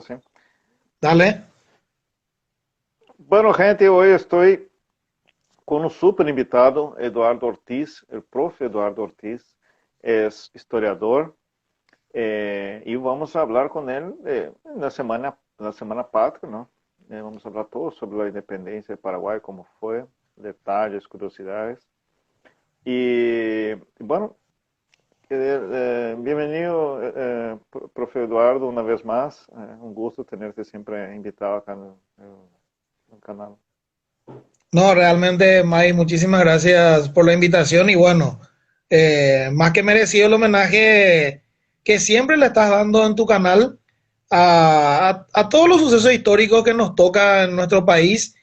Sí. Dale. Bueno, gente, hoy estoy con un súper invitado, Eduardo Ortiz, el profe Eduardo Ortiz, es historiador y vamos a hablar con él la semana patria, ¿no? Vamos a hablar todo sobre la independencia de Paraguay, cómo fue, detalles, curiosidades. Y bueno, bienvenido, profe Eduardo, una vez más. Un gusto tenerte siempre invitado acá en el canal. No, realmente, May, muchísimas gracias por la invitación y bueno, más que merecido el homenaje que siempre le estás dando en tu canal a todos los sucesos históricos que nos toca en nuestro país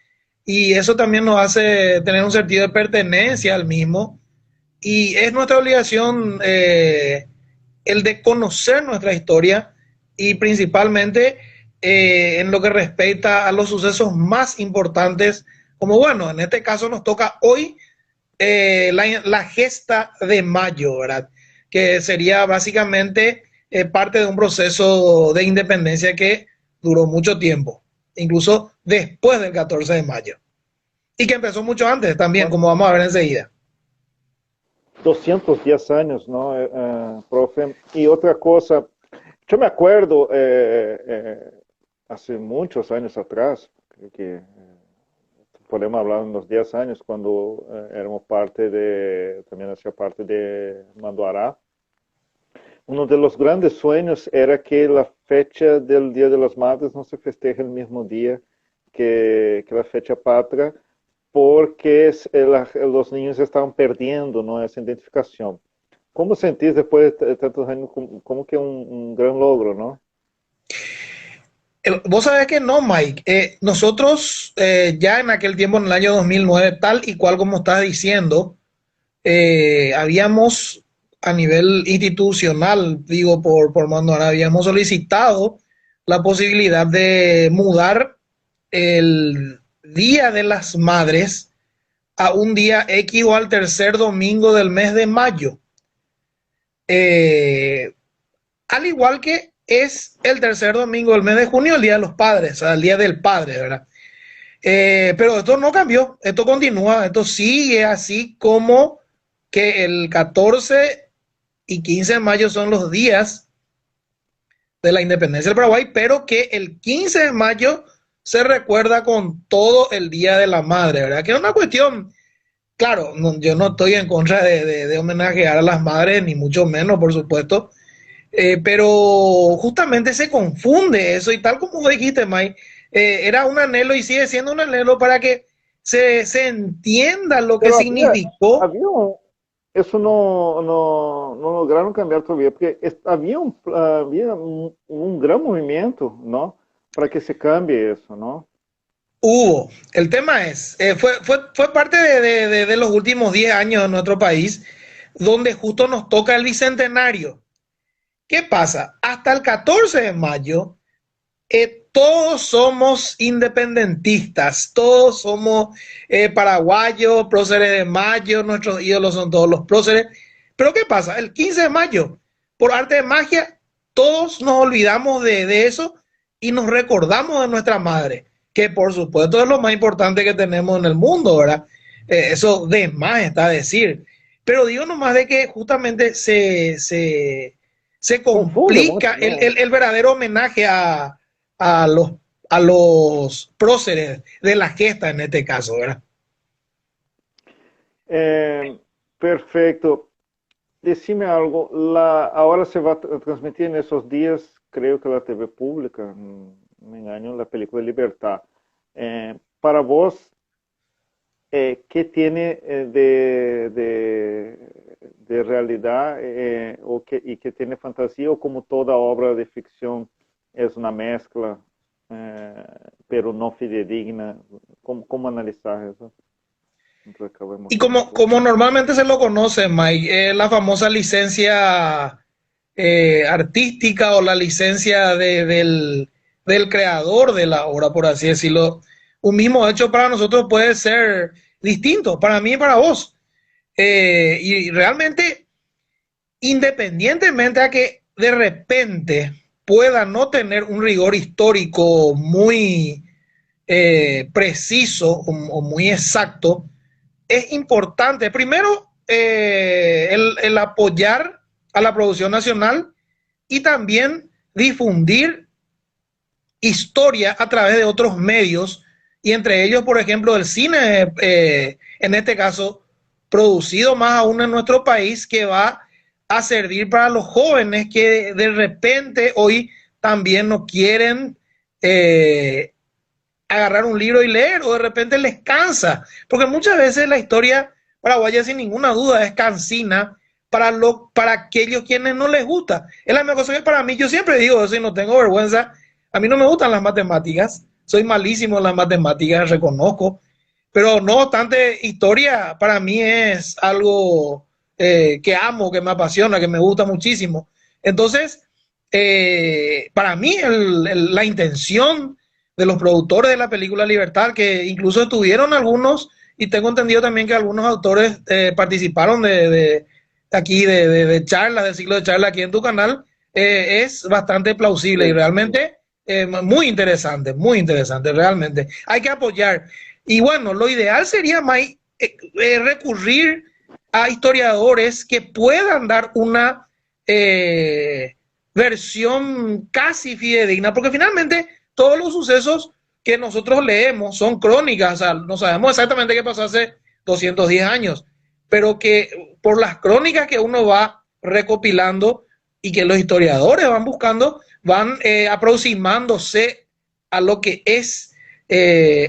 y eso también nos hace tener un sentido de pertenencia al mismo y es nuestra obligación el de conocer nuestra historia y principalmente en lo que respecta a los sucesos más importantes, como bueno, en este caso nos toca hoy la gesta de mayo, ¿verdad? Que sería básicamente parte de un proceso de independencia que duró mucho tiempo, incluso después del 14 de mayo, y que empezó mucho antes también, Bueno, como vamos a ver enseguida. 210 años, ¿no, profe? Y otra cosa, yo me acuerdo hace muchos años atrás, creo que podemos hablar de unos 10 años, cuando éramos parte también hacía parte de Manduará. Uno de los grandes sueños era que la fecha del Día de las Madres no se festeje el mismo día que la fecha patria, porque los niños estaban perdiendo, ¿no?, esa identificación. ¿Cómo sentís después de tantos años como que un gran logro, ¿no? Vos sabés que no, Mike. Nosotros ya en aquel tiempo, en el año 2009, tal y cual como estás diciendo, habíamos a nivel institucional, digo por mando, habíamos solicitado la posibilidad de mudar el Día de las Madres a un día X o al tercer domingo del mes de mayo. Eh, Al igual que es el tercer domingo del mes de junio, el Día de los Padres, o sea, el Día del Padre, ¿verdad? Pero esto no cambió, esto continúa, esto sigue así como que el 14 y 15 de mayo son los días de la independencia del Paraguay, pero que el 15 de mayo se recuerda con todo el Día de la Madre, ¿verdad? Que es una cuestión, claro, no, yo no estoy en contra de homenajear a las madres, ni mucho menos, por supuesto, pero justamente se confunde eso y tal como dijiste, Mike, era un anhelo y sigue siendo un anhelo para que se entienda lo que Pero significó. había eso no lograron cambiar todavía, porque había un gran movimiento, ¿no? Para que se cambie eso, ¿no? Hubo, el tema es, fue parte de los últimos 10 años de nuestro país, donde justo nos toca el bicentenario. ¿Qué pasa? Hasta el 14 de mayo todos somos independentistas, todos somos paraguayos, próceres de mayo, nuestros ídolos son todos los próceres. Pero ¿qué pasa? El 15 de mayo, por arte de magia, todos nos olvidamos de eso y nos recordamos de nuestra madre, que por supuesto es lo más importante que tenemos en el mundo, ¿verdad? Eso de más está a decir. Pero digo nomás de que justamente se Confunde mucho, complica ¿no? el verdadero homenaje a los, a los próceres de la gesta en este caso, ¿verdad? Eh, Perfecto. Decime algo, ahora se va a transmitir en esos días, creo que la TV pública, me engaño, la película Libertad. Para vos, ¿qué tiene de realidad y qué tiene fantasía o como toda obra de ficción es una mezcla, eh, pero no fidedigna? ¿Cómo analizar eso? Entonces acabemos Y con eso. como normalmente se lo conoce, Mike, la famosa licencia artística o la licencia del creador de la obra, por así decirlo. Un mismo hecho para nosotros puede ser distinto, para mí y para vos. Y realmente, independientemente a que de repente pueda no tener un rigor histórico muy preciso o muy exacto, es importante, primero, el apoyar a la producción nacional y también difundir historia a través de otros medios, y entre ellos, por ejemplo, el cine, en este caso, producido más aún en nuestro país, que va a servir para los jóvenes que de repente hoy también no quieren agarrar un libro y leer, o de repente les cansa, porque muchas veces la historia paraguaya sin ninguna duda es cansina para aquellos quienes no les gusta. Es la misma cosa que para mí, yo siempre digo eso y no tengo vergüenza, a mí no me gustan las matemáticas, soy malísimo en las matemáticas, reconozco, pero no obstante, historia para mí es algo que amo, que me apasiona, que me gusta muchísimo. Entonces, para mí la intención de los productores de la película Libertad, que incluso estuvieron algunos, y tengo entendido también que algunos autores participaron de aquí, de charlas, del ciclo de charlas aquí en tu canal, es bastante plausible y realmente muy interesante, realmente. Hay que apoyar. Y bueno, lo ideal sería, May, recurrir a historiadores que puedan dar una versión casi fidedigna, porque finalmente todos los sucesos que nosotros leemos son crónicas, o sea, no sabemos exactamente qué pasó hace 210 años, pero que por las crónicas que uno va recopilando y que los historiadores van buscando, van aproximándose a lo que es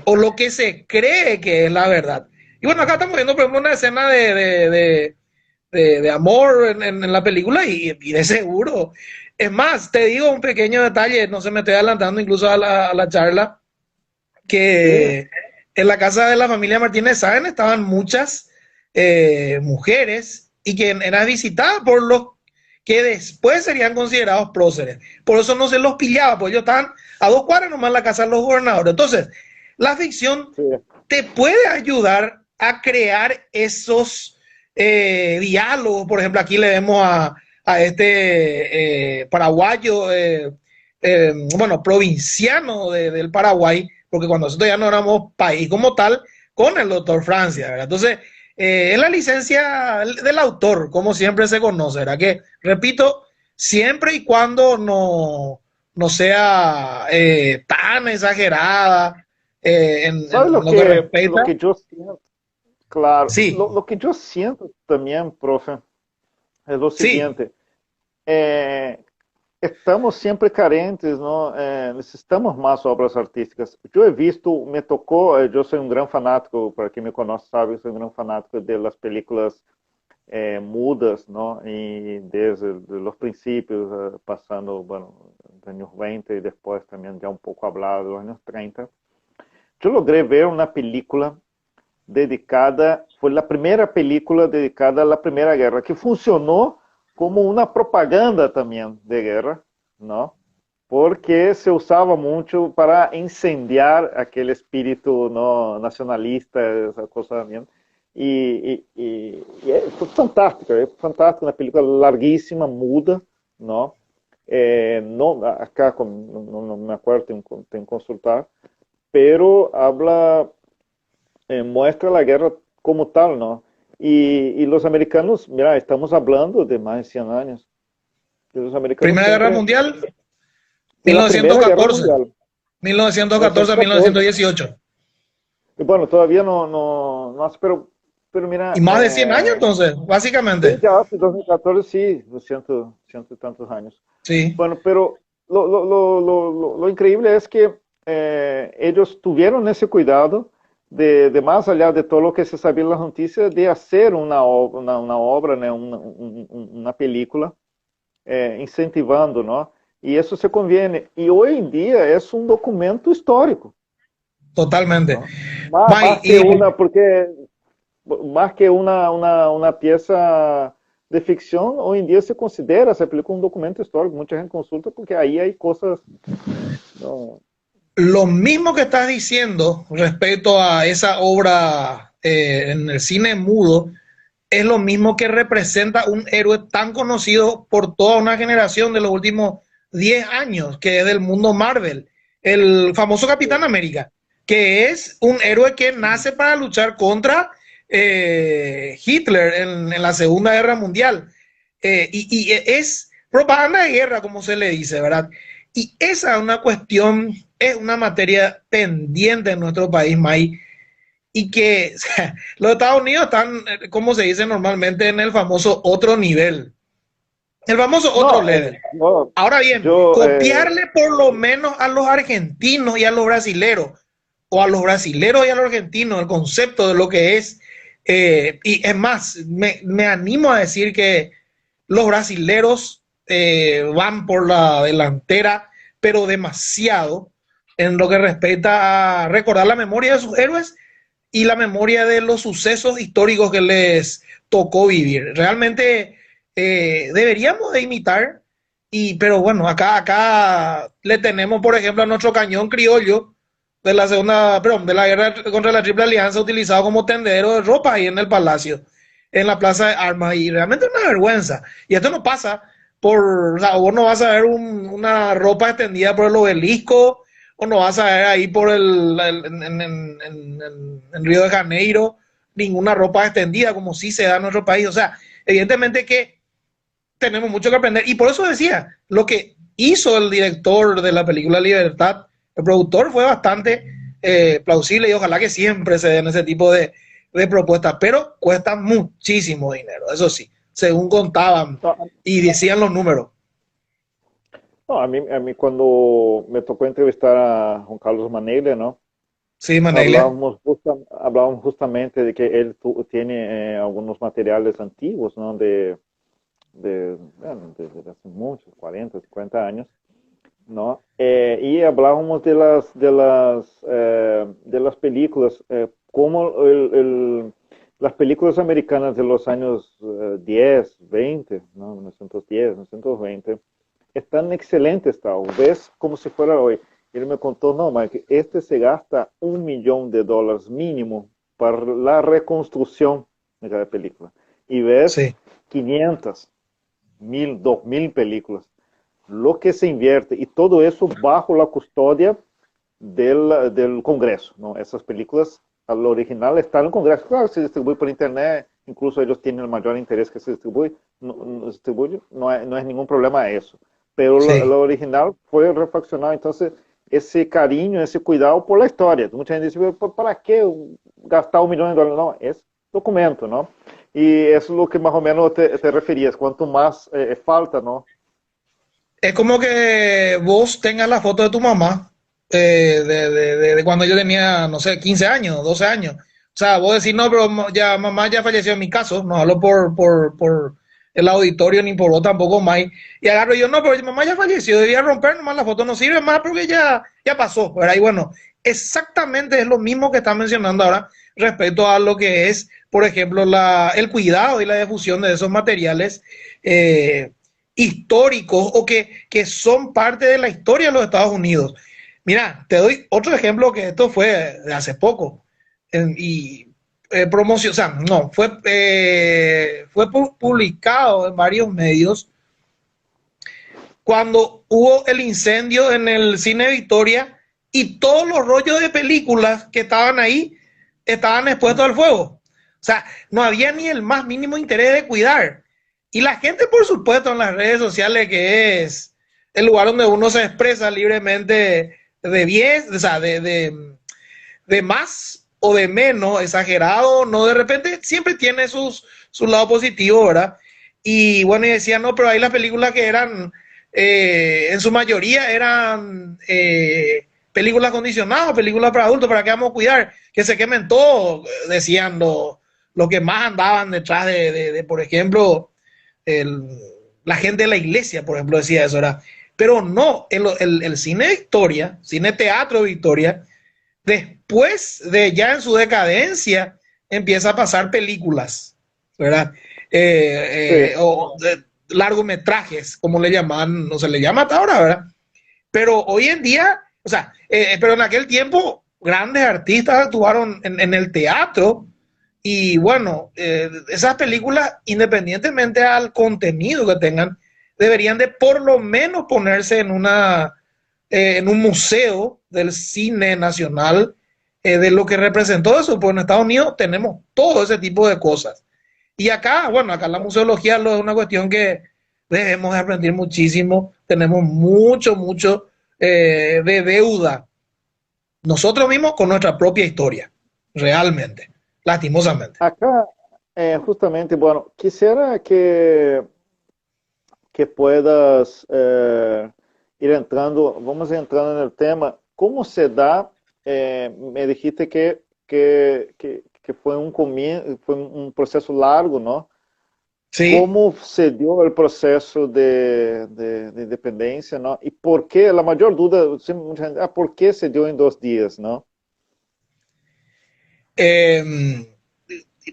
o lo que se cree que es la verdad. Y bueno, acá estamos viendo, por ejemplo, una escena de amor en la película y de seguro. Es más, te digo un pequeño detalle, no se me estoy adelantando incluso a la charla, que en la casa de la familia Martínez Sáenz estaban muchas mujeres y que eran visitadas por los que después serían considerados próceres. Por eso no se los pillaba, pues ellos estaban a 2 cuadras nomás en la casa de los gobernadores. Entonces, la ficción te puede ayudar a crear esos diálogos. Por ejemplo, aquí le vemos a este paraguayo, bueno, provinciano del Paraguay, porque cuando nosotros ya no éramos país como tal, con el doctor Francia, ¿verdad? Entonces, es la licencia del autor, como siempre se conoce, ¿verdad? Que, repito, siempre y cuando no sea tan exagerada ¿Sabes en lo que respecta. lo que yo siento? Claro, Sí, lo que yo siento también, profe, es lo sí, siguiente. Eh, Estamos sempre carentes, não? Necessitamos mais obras artísticas. Eu he visto, me tocou, eu sou um grande fanático, para quem me conhece sabe, eu sou um grande fanático das películas mudas, não? E desde os princípios, passando, bueno, dos anos 20 e depois também já um pouco hablado dos anos 30. Eu logrei ver uma película dedicada, foi a primeira película dedicada à Primeira Guerra, que funcionou como uma propaganda também de guerra, não? Porque se usava muito para incendiar aquele espírito não, nacionalista, essa coisa também. Foi fantástica, uma película larguíssima, muda, não? Não acá, não me acuerdo, tenho que consultar, pero habla, muestra a guerra como tal, não? Y los americanos, mira, estamos hablando de más de 100 años. Los americanos Primera siempre, Guerra Mundial, de la Primera Guerra 1914, Mundial, 1914 a 1914. 1918. Y bueno, todavía no hace, pero Y mira, más de 100 años entonces, sí, básicamente. ya hace 2014, sí, ciento y tantos años. Sí, Bueno, pero lo increíble es que ellos tuvieron ese cuidado de más allá de todo lo que se sabía en las noticias, de hacer una obra, né, una película, incentivando, ¿no? Y eso se conviene. Y hoy en día es un documento histórico, totalmente. ¿no? Más que una pieza de ficción, hoy en día se considera esa película un documento histórico. Mucha gente consulta porque ahí hay cosas, ¿no? Lo mismo que estás diciendo respecto a esa obra en el cine mudo, es lo mismo que representa un héroe tan conocido por toda una generación de los últimos 10 años, que es del mundo Marvel, el famoso Capitán América, que es un héroe que nace para luchar contra Hitler en la Segunda Guerra Mundial. Y es propaganda de guerra, como se le dice, ¿verdad? Y esa es una cuestión, es una materia pendiente en nuestro país, May, y que o sea, los Estados Unidos están, como se dice normalmente, en el famoso otro nivel, el famoso otro No, level. no, Ahora bien, yo, copiarle por lo menos a los argentinos y a los brasileros, o a los brasileros y a los argentinos, el concepto de lo que es, y es más, me animo a decir que los brasileros van por la delantera, pero demasiado en lo que respecta a recordar la memoria de sus héroes y la memoria de los sucesos históricos que les tocó vivir. Realmente deberíamos de imitar, pero bueno, acá le tenemos, por ejemplo, a nuestro cañón criollo de la segunda, perdón, de la guerra contra la Triple Alianza, utilizado como tendedero de ropa ahí en el Palacio, en la Plaza de Armas, y realmente es una vergüenza. Y esto no pasa por, o sea, vos no vas a ver una ropa extendida por el obelisco, o no vas a ver ahí por en Río de Janeiro ninguna ropa extendida como sí se da en nuestro país. O sea, evidentemente que tenemos mucho que aprender. Y por eso decía, lo que hizo el director de la película Libertad, el productor, fue bastante plausible, y ojalá que siempre se den ese tipo de propuestas, pero cuesta muchísimo dinero, eso sí, según contaban no, y decían los números. no, a mí cuando me tocó entrevistar a Juan Carlos Maneglia, ¿no? Sí, Maneglia. Hablábamos justamente de que él tiene algunos materiales antiguos, ¿no? Bueno, desde hace muchos, 40, 50 años, ¿no? Y hablábamos de las películas, como las películas americanas de los años 10, 20, ¿no? 1910, 1920, están excelentes, tal. Ves como si fuera hoy. Él me contó, no, Mike, este se gasta $1 millón mínimo para la reconstrucción de cada película. Y ves Sí. 500, 1000, 2000 películas. Lo que se invierte, y todo eso bajo la custodia del Congreso, ¿no? Esas películas, al original está en el Congreso. Claro, se distribuye por internet, incluso ellos tienen el mayor interés que se distribuye, no es ningún problema eso. Pero Sí. lo original fue refaccionado, entonces ese cariño, esse cuidado por la história. Muita gente diz, para que gastar $1 milhão? Não, é documento, não? E isso é o que mais ou menos te referias, quanto mais falta, não? Es como que vos tengas la foto de tu mamá de cuando yo tenía, no sé, 15 años, 12 años. O sea, vos decís, no, pero ya mamá ya falleció en mi caso, no hablo por el auditorio ni por vos tampoco, Mike. Y agarro yo, no, pero mi mamá ya falleció, debía romper nomás la foto, no sirve más porque ya pasó, ¿verdad? Y bueno, exactamente es lo mismo que está mencionando ahora respecto a lo que es, por ejemplo, el cuidado y la difusión de esos materiales. Históricos o que son parte de la historia de los Estados Unidos. Mira, te doy otro ejemplo que esto fue de hace poco. Y promoción, o sea, no, fue publicado en varios medios cuando hubo el incendio en el Cine Victoria y todos los rollos de películas que estaban ahí estaban expuestos al fuego. O sea, no había ni el más mínimo interés de cuidar. Y la gente, por supuesto, en las redes sociales, que es el lugar donde uno se expresa libremente de bien, o sea, de más o de menos, exagerado, no, de repente siempre tiene su lado positivo, ¿verdad? Y bueno, y decía, no, pero hay las películas que eran, en su mayoría eran películas condicionadas, películas para adultos, ¿para qué vamos a cuidar? Que se quemen todo, decían lo que más andaban detrás por ejemplo, la gente de la iglesia, por ejemplo, decía eso, ¿verdad? Pero no, el cine de Victoria, cine teatro de Victoria, después de ya en su decadencia, empieza a pasar películas, ¿verdad? Sí. O largometrajes, como le llaman, no se le llama hasta ahora, ¿verdad? Pero hoy en día, o sea, pero en aquel tiempo, grandes artistas actuaron en el teatro. Y bueno, esas películas, independientemente al contenido que tengan, deberían de por lo menos ponerse en un museo del cine nacional de lo que representó eso, porque en Estados Unidos tenemos todo ese tipo de cosas. Y acá, bueno, acá la museología es una cuestión que debemos de aprender muchísimo, tenemos mucho de deuda nosotros mismos con nuestra propia historia, realmente, lastimosamente. Acá, justamente, bueno, quisiera que puedas ir entrando, vamos entrando en el tema, ¿cómo se da? Me dijiste que fue fue un proceso largo, ¿no? Sí. ¿Cómo se dio el proceso de independencia, ¿no? Y por qué, la mayor duda, mucha gente, ¿por qué se dio en 2 días, ¿no?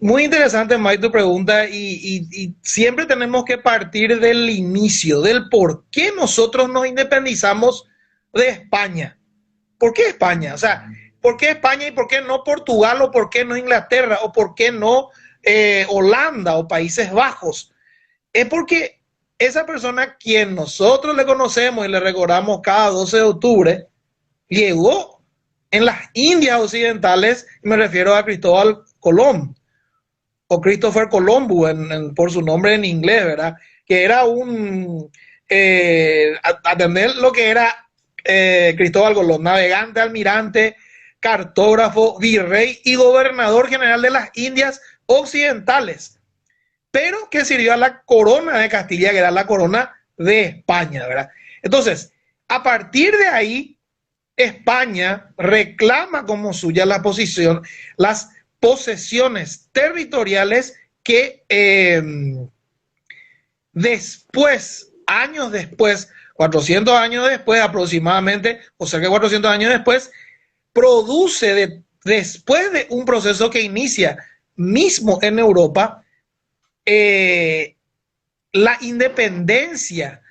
Muy interesante, Mike, tu pregunta, y siempre tenemos que partir del inicio, del por qué nosotros nos independizamos de España. ¿Por qué España? O sea, ¿por qué España y por qué no Portugal o por qué no Inglaterra o por qué no Holanda o Países Bajos? Es porque esa persona a quien nosotros le conocemos y le recordamos cada 12 de octubre, llegó en las Indias Occidentales, y me refiero a Cristóbal Colón, o Christopher Columbus por su nombre en inglés, ¿verdad? Que era atender lo que era Cristóbal Colón, navegante, almirante, cartógrafo, virrey y gobernador general de las Indias Occidentales, pero que sirvió a la corona de Castilla, que era la corona de España, ¿verdad? Entonces, a partir de ahí, España reclama como suya las posesiones territoriales que después, años después, 400 años después aproximadamente, o cerca de 400 años después, produce después de un proceso que inicia mismo en Europa, la independencia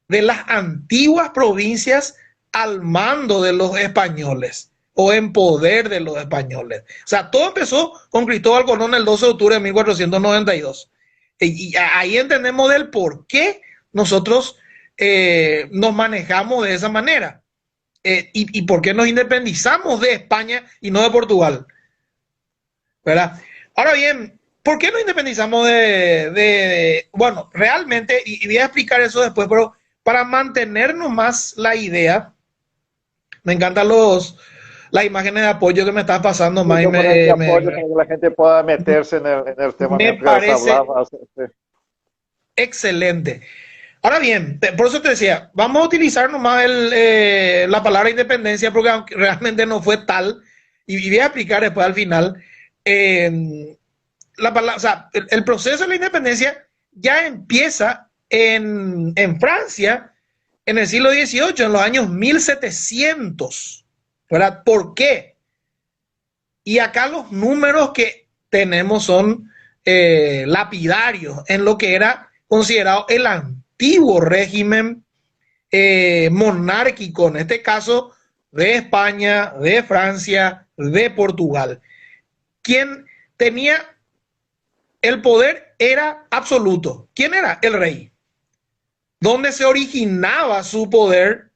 de las antiguas provincias al mando de los españoles o en poder de los españoles. O sea, todo empezó con Cristóbal Colón el 12 de octubre de 1492. Y ahí entendemos del por qué nosotros nos manejamos de esa manera. Y por qué nos independizamos de España y no de Portugal. ¿Verdad? Ahora bien, ¿por qué nos independizamos bueno, realmente, y voy a explicar eso después, pero para mantenernos más la idea, me encantan las imágenes de apoyo que me estás pasando, Mike. Apoyo para que la gente pueda meterse en el tema me mientras parece hablabas. excelente. Ahora bien, por eso te decía, vamos a utilizar nomás la palabra independencia, porque aunque realmente no fue tal, y voy a explicar después al final, o sea, el proceso de la independencia ya empieza en Francia en el siglo XVIII, en los años 1700. ¿Verdad? ¿Por qué? Y acá los números que tenemos son lapidarios en lo que era considerado el antiguo régimen monárquico, en este caso de España, de Francia, de Portugal. Quien tenía el poder era absoluto. ¿Quién era? El rey. ¿Dónde se originaba su poder?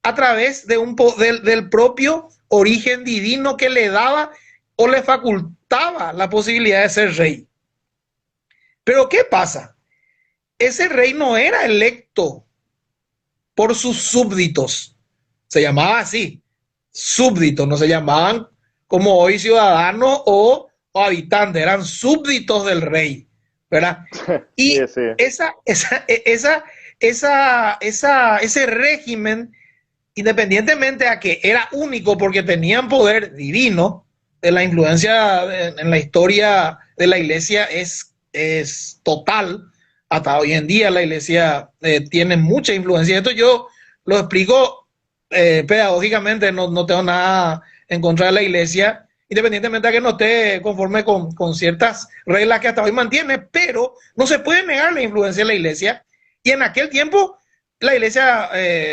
A través del propio origen divino que le daba o le facultaba la posibilidad de ser rey. Pero ¿qué pasa? Ese rey no era electo por sus súbditos. Se llamaba así, súbditos, no se llamaban como hoy ciudadanos o habitantes, eran súbditos del rey, ¿verdad? Y sí. Ese régimen, independientemente a que era único porque tenían poder divino, de la influencia en la historia de la iglesia es total. Hasta hoy en día la iglesia tiene mucha influencia. Esto yo lo explico pedagógicamente, no tengo nada en contra de la iglesia, independientemente de que no esté conforme con ciertas reglas que hasta hoy mantiene, pero no se puede negar la influencia de la iglesia. Y en aquel tiempo la iglesia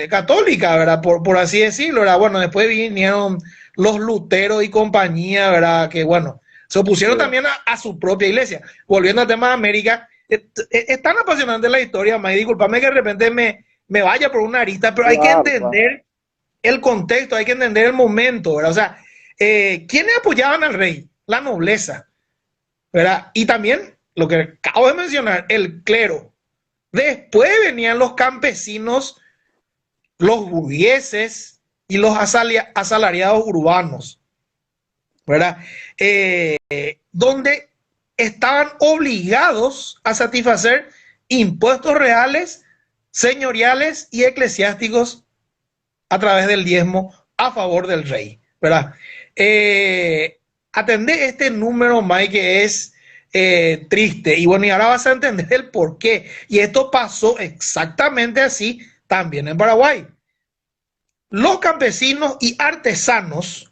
católica, ¿verdad? Por así decirlo, ¿verdad? Bueno, después vinieron los Luteros y compañía, ¿verdad? Que bueno, se opusieron también a su propia iglesia. Volviendo al tema de América, es tan apasionante la historia, May, discúlpame que de repente me vaya por una arista, pero hay que entender el contexto, hay que entender el momento, ¿verdad? O sea, ¿quiénes apoyaban al rey? La nobleza, ¿verdad? Y también, lo que acabo de mencionar, el clero. Después venían los campesinos, los burgueses y los asalariados urbanos, ¿verdad? Donde estaban obligados a satisfacer impuestos reales, señoriales y eclesiásticos a través del diezmo a favor del rey, ¿verdad? Atendé este número, Mike, que es triste, y bueno, y ahora vas a entender el por qué. Y esto pasó exactamente así también en Paraguay. Los campesinos y artesanos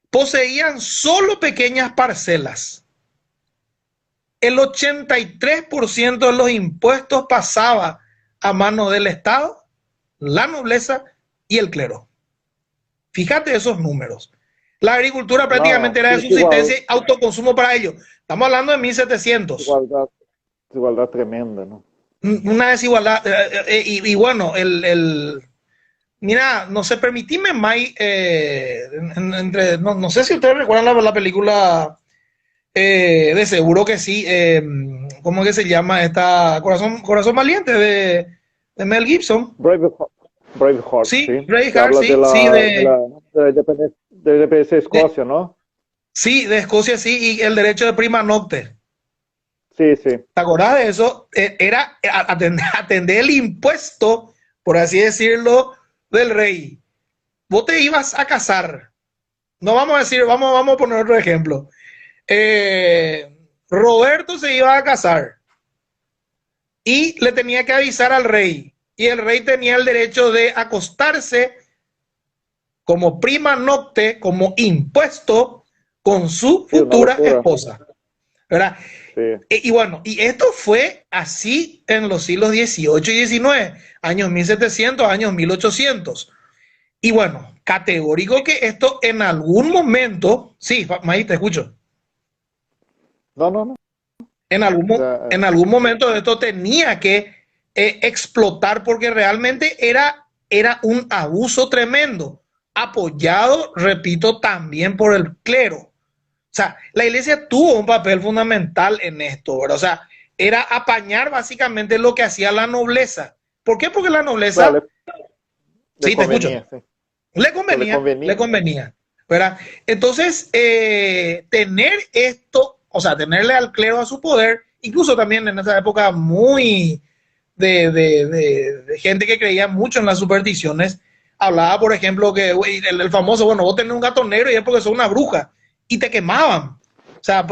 poseían solo pequeñas parcelas. El 83% de los impuestos pasaba a mano del Estado, la nobleza y el clero. Fíjate esos números. La agricultura prácticamente era de subsistencia y autoconsumo para ellos. Estamos hablando de 1700. Desigualdad tremenda, ¿no? Una desigualdad. Y bueno, mira, no sé, permitime, May, no sé si ustedes recuerdan la película, de seguro que sí, ¿cómo es que se llama esta? Corazón Valiente de Mel Gibson. Braveheart, sí. Sí, Braveheart, sí, de independencia de Escocia, ¿no? Sí, de Escocia, sí, y el derecho de prima nocte. Sí. ¿Te acordás de eso? Era atender el impuesto, por así decirlo, del rey. Vos te ibas a casar. No vamos a decir, vamos a poner otro ejemplo. Roberto se iba a casar y le tenía que avisar al rey. Y el rey tenía el derecho de acostarse como prima nocte, como impuesto, con su futura esposa, ¿verdad? Sí. Y bueno, y esto fue así en los siglos XVIII y XIX, años 1700, años 1800. Y bueno, categórico que esto en algún momento, sí, May, te escucho. No. En algún momento esto tenía que explotar porque realmente era un abuso tremendo, apoyado, repito, también por el clero. O sea, la iglesia tuvo un papel fundamental en esto, ¿verdad? O sea, era apañar básicamente lo que hacía la nobleza. ¿Por qué? Porque la nobleza... Sí, te escucho. Sí. Le convenía, ¿verdad? Entonces, tener esto, o sea, tenerle al clero a su poder, incluso también en esa época muy de gente que creía mucho en las supersticiones, hablaba, por ejemplo, que el famoso, bueno, vos tenés un gato negro y es porque sos una bruja, y te quemaban. O sea,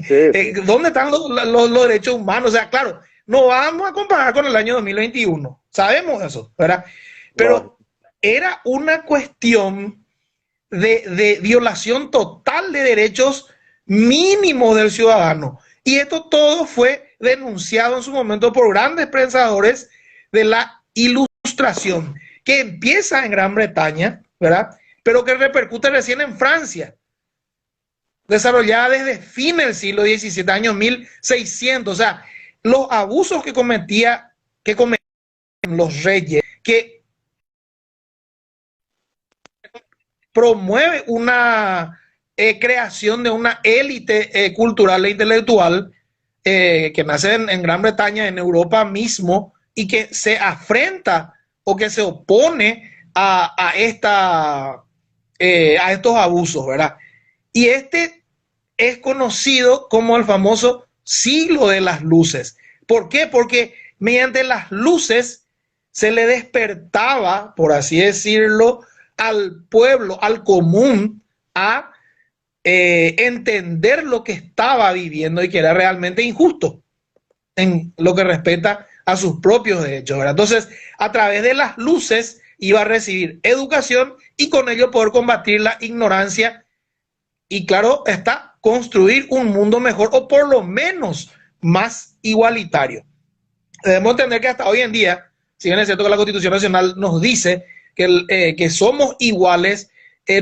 sí. ¿Dónde están los derechos humanos? O sea, claro, no vamos a comparar con el año 2021, sabemos eso, ¿verdad? Pero era una cuestión de violación total de derechos mínimos del ciudadano. Y esto todo fue denunciado en su momento por grandes pensadores de la Ilustración, que empieza en Gran Bretaña, ¿verdad? Pero que repercute recién en Francia, desarrollada desde fines del siglo XVII, años 1600. O sea, los abusos que cometían los reyes, que promueve una creación de una élite cultural e intelectual que nace en Gran Bretaña, en Europa mismo, y que se afrenta o que se opone a estos abusos, ¿verdad? Y este es conocido como el famoso siglo de las luces. ¿Por qué? Porque mediante las luces se le despertaba, por así decirlo, al pueblo, al común, a entender lo que estaba viviendo y que era realmente injusto en lo que respecta a sus propios derechos, ¿verdad? Entonces, a través de las luces iba a recibir educación y con ello poder combatir la ignorancia y, claro, está construir un mundo mejor o por lo menos más igualitario. Debemos entender que hasta hoy en día, si bien es cierto que la Constitución Nacional nos dice que somos iguales,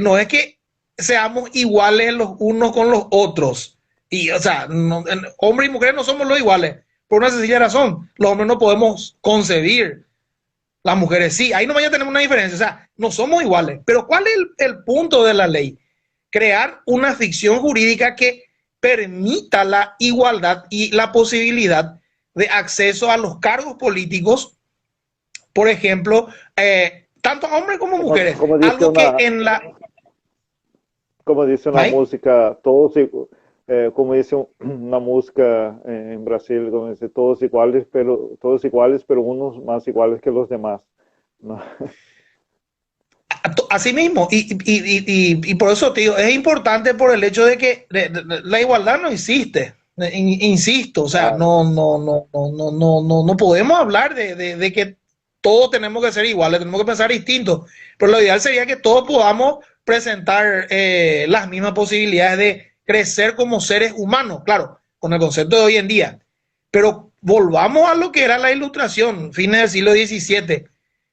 no es que seamos iguales los unos con los otros. Y, o sea, hombres y mujeres no somos los iguales, por una sencilla razón. Los hombres no podemos concebir, las mujeres sí. Ahí nomás ya tenemos una diferencia, o sea, no somos iguales. Pero ¿cuál es el punto de la ley? Crear una ficción jurídica que permita la igualdad y la posibilidad de acceso a los cargos políticos, por ejemplo, tanto hombres como mujeres. Como dice Algo una, que en la... como dice una ¿Ay? música, todos, como dice una música en Brasil, como dice, todos iguales, pero unos más iguales que los demás, ¿no? Así mismo, y por eso te digo, es importante por el hecho de que la igualdad no existe, insisto, o sea, Ah, no podemos hablar de que todos tenemos que ser iguales, tenemos que pensar distintos, pero lo ideal sería que todos podamos presentar las mismas posibilidades de crecer como seres humanos, claro, con el concepto de hoy en día, pero volvamos a lo que era la ilustración, fines del siglo XVII,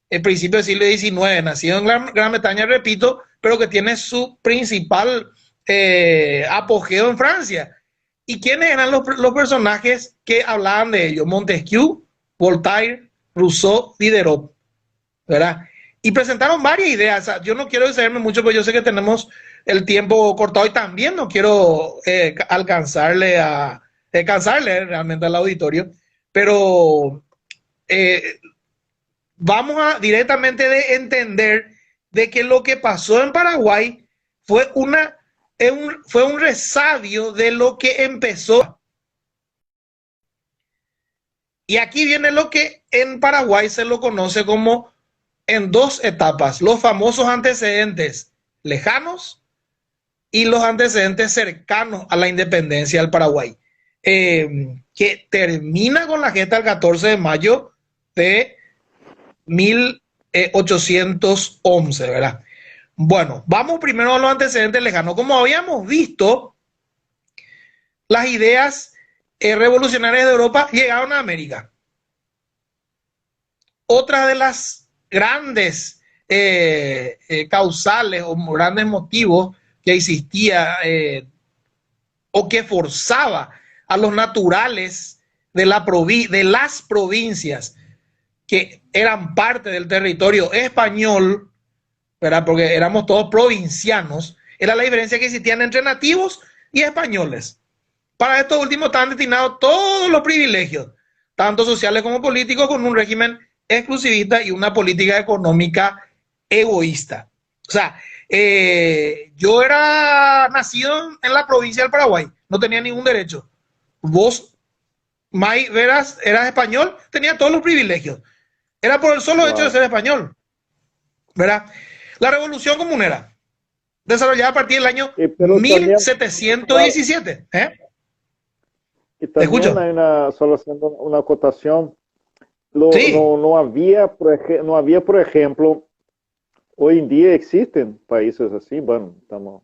el principio del siglo XIX, nacido en Gran Bretaña, repito, pero que tiene su principal apogeo en Francia. ¿Y quiénes eran los personajes que hablaban de ello? Montesquieu, Voltaire, Rousseau, Diderot, ¿verdad? Y presentaron varias ideas. O sea, yo no quiero excederme mucho, porque yo sé que tenemos el tiempo cortado y también no quiero cansarle realmente al auditorio, pero vamos a directamente de entender de que lo que pasó en Paraguay fue fue un resabio de lo que empezó. Y aquí viene lo que en Paraguay se lo conoce como en dos etapas, los famosos antecedentes lejanos y los antecedentes cercanos a la independencia del Paraguay, que termina con la gesta del 14 de mayo de 1811, ¿verdad? Bueno, vamos primero a los antecedentes lejanos. Como habíamos visto, las ideas revolucionarias de Europa llegaron a América. Otra de las grandes causales o grandes motivos que existía o que forzaba a los naturales de las provincias que eran parte del territorio español, ¿verdad? Porque éramos todos provincianos, era la diferencia que existían entre nativos y españoles. Para estos últimos estaban destinados todos los privilegios, tanto sociales como políticos, con un régimen exclusivista y una política económica egoísta. O sea, yo era nacido en la provincia del Paraguay, no tenía ningún derecho. Vos, May Veras, eras español, tenía todos los privilegios. Era por el solo hecho de wow. ser español, ¿verdad? La revolución comunera, desarrollada a partir del año Pero también, claro, 1717. y Te también escucho. hay solo haciendo una acotación, Sí, no había, no había, por ejemplo, hoy en día existen países así, bueno, estamos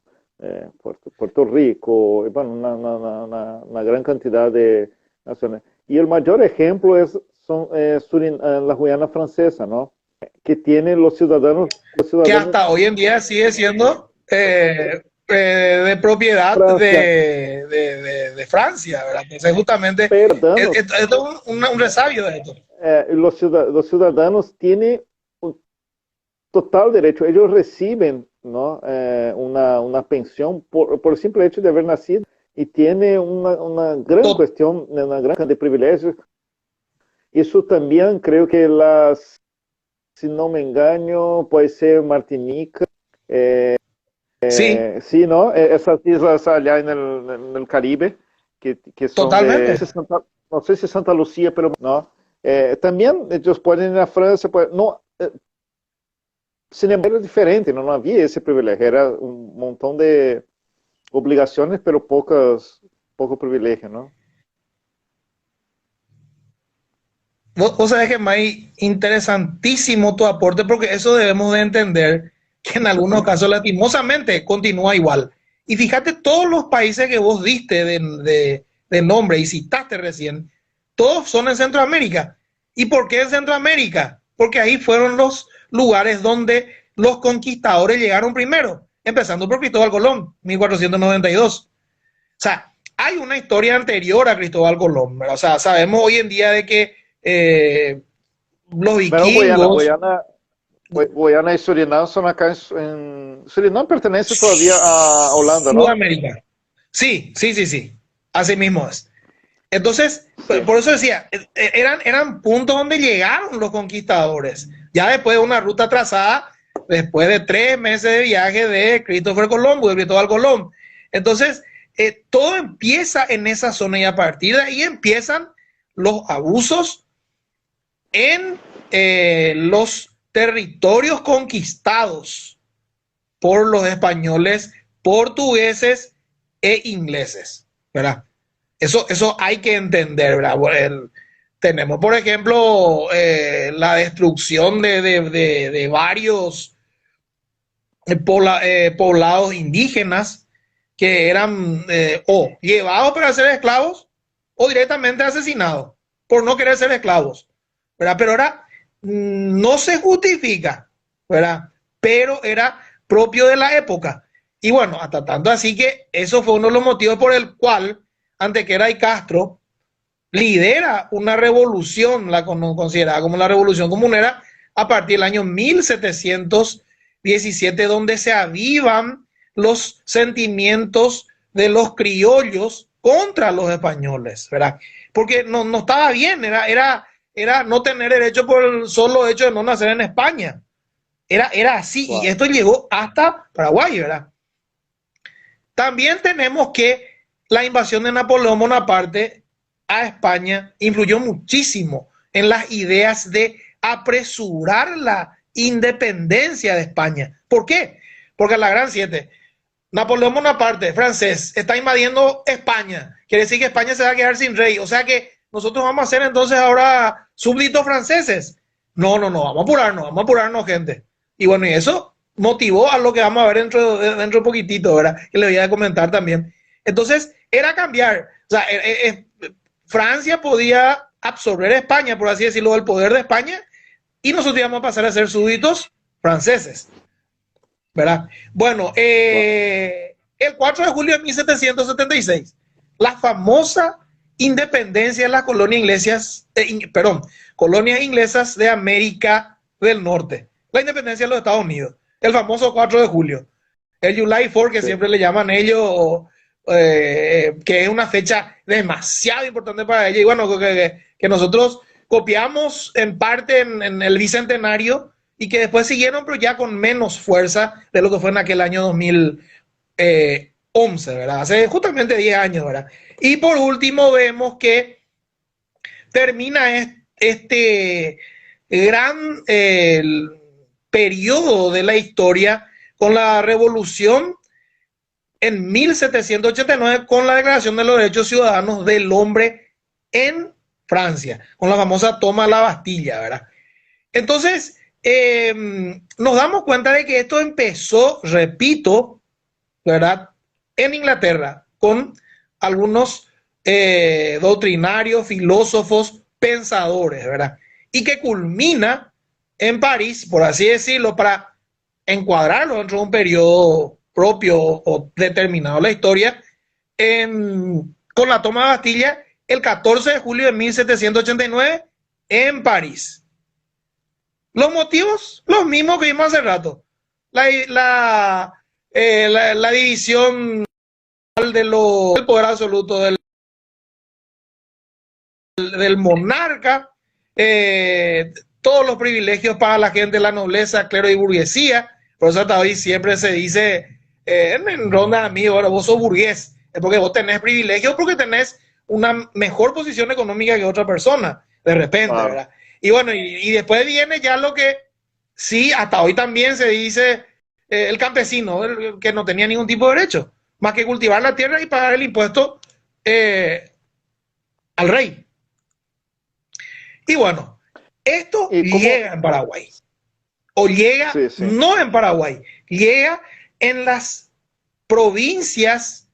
Puerto Rico, y bueno, una gran cantidad de naciones. Y el mayor ejemplo son la Guyana francesa, ¿no? Que tiene los que ciudadanos hasta hoy en día sigue siendo de propiedad Francia, de Francia, ¿verdad? Entonces, justamente, ciudadanos, esto es un resabio de esto. los ciudadanos tienen un total derecho, ellos reciben, ¿no? Una pensión por el simple hecho de haber nacido y tiene una gran Tot- cuestión, una gran cantidad de privilegios. Eso también creo que si no me engaño, puede ser Martinica, sí, sí, ¿no? Esas islas allá en el Caribe, que son totalmente. no sé si Santa Lucía, pero no. También ellos pueden ir a Francia, no, sin embargo es diferente, no había ese privilegio, era un montón de obligaciones, pero poco privilegio, ¿no? Vos sabés que es más interesantísimo tu aporte, porque eso debemos de entender que en algunos casos lastimosamente continúa igual. Y fíjate, todos los países que vos diste de nombre y citaste recién, todos son en Centroamérica. ¿Y por qué en Centroamérica? Porque ahí fueron los lugares donde los conquistadores llegaron primero. empezando por Cristóbal Colón, 1492. O sea, hay una historia anterior a Cristóbal Colón, ¿verdad? O sea, sabemos hoy en día de que los Pero vikingos... Guayana y Surinam son acá Surinam pertenece todavía a Holanda, ¿no? Sudamérica. Sí, sí, sí, sí. Así mismo es. Entonces, Sí. por eso decía, eran puntos donde llegaron los conquistadores. Ya después de una ruta trazada, después de 3 meses de viaje de Christopher Colombo, de Cristóbal Colón. Entonces, todo empieza en esa zona y a partir de ahí empiezan los abusos en los territorios conquistados por los españoles, portugueses e ingleses, ¿verdad? Eso hay que entender, ¿verdad? Tenemos, por ejemplo, la destrucción de varios poblados indígenas que eran o llevados para ser esclavos o directamente asesinados por no querer ser esclavos, ¿verdad? Pero ahora no se justifica, ¿verdad? Pero era propio de la época. Y bueno, hasta tanto así que eso fue uno de los motivos por el cual Antequera y Castro lidera una revolución, la considerada como la revolución comunera, a partir del año 1717, donde se avivan los sentimientos de los criollos contra los españoles, ¿verdad? Porque no estaba bien, era no tener derecho por el solo hecho de no nacer en España. Era así, wow. Y esto llegó hasta Paraguay, ¿verdad? También tenemos que la invasión de Napoleón Bonaparte a España influyó muchísimo en las ideas de apresurar la independencia de España. ¿Por qué? Porque la Gran Siete, Napoleón Bonaparte, francés, está invadiendo España. Quiere decir que España se va a quedar sin rey. O sea que nosotros vamos a ser entonces ahora súbditos franceses. No, vamos a apurarnos, gente. Y bueno, y eso motivó a lo que vamos a ver dentro de poquitito, ¿verdad? Que le voy a comentar también. Entonces, era cambiar. O sea, Francia podía absorber España, por así decirlo, el poder de España, y nosotros íbamos a pasar a ser súbditos franceses, ¿verdad? Bueno, el 4 de julio de 1776, la famosa independencia de las colonias inglesas de América del Norte, la independencia de los Estados Unidos, el famoso 4 de julio, el July 4, que sí, siempre le llaman ellos, que es una fecha demasiado importante para ellos, y bueno, que nosotros copiamos en parte en el Bicentenario, y que después siguieron, pero ya con menos fuerza de lo que fue en aquel año 2011, ¿verdad? Hace justamente 10 años, ¿verdad? Y por último vemos que termina este gran periodo de la historia con la revolución en 1789, con la Declaración de los Derechos Ciudadanos del Hombre en Francia, con la famosa toma de la Bastilla, ¿verdad? Entonces, nos damos cuenta de que esto empezó, repito, ¿verdad?, en Inglaterra, con algunos doctrinarios, filósofos, pensadores, ¿verdad? Y que culmina en París, por así decirlo, para encuadrarlo dentro de un periodo propio o determinado de la historia, con la toma de Bastilla el 14 de julio de 1789 en París. Los motivos, los mismos que vimos hace rato. La división del poder absoluto del monarca, todos los privilegios para la gente, la nobleza, clero y burguesía. Por eso hasta hoy siempre se dice en ronda de amigos, ahora vos sos burgués, es porque vos tenés privilegios, porque tenés una mejor posición económica que otra persona, de repente, wow, ¿verdad? Y bueno, y después viene ya lo que sí, hasta hoy también se dice el campesino, el que no tenía ningún tipo de derecho, más que cultivar la tierra y pagar el impuesto al rey. Y bueno, esto llega en Paraguay. O llega, sí, sí, no en Paraguay, llega en las provincias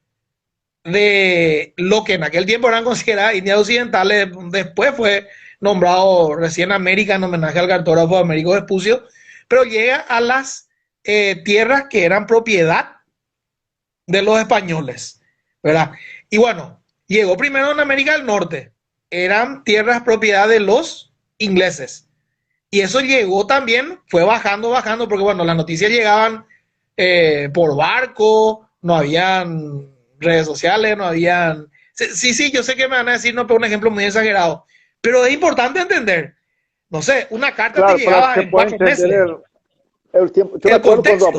de lo que en aquel tiempo eran consideradas Indias Occidentales, después fue nombrado recién América en homenaje al cartógrafo Américo Vespucio, pero llega a las tierras que eran propiedad de los españoles, ¿verdad? Y bueno, llegó primero en América del Norte, eran tierras propiedad de los ingleses. Y eso llegó también, fue bajando, bajando, porque bueno, las noticias llegaban por barco, no habían redes sociales, no habían... Sí, sí, yo sé que me van a decir, no, pero un ejemplo muy exagerado. Pero es importante entender, no sé, una carta te Claro, para que llegaba se en pueda 4 meses. entender el tiempo. Yo me El acuerdo contexto.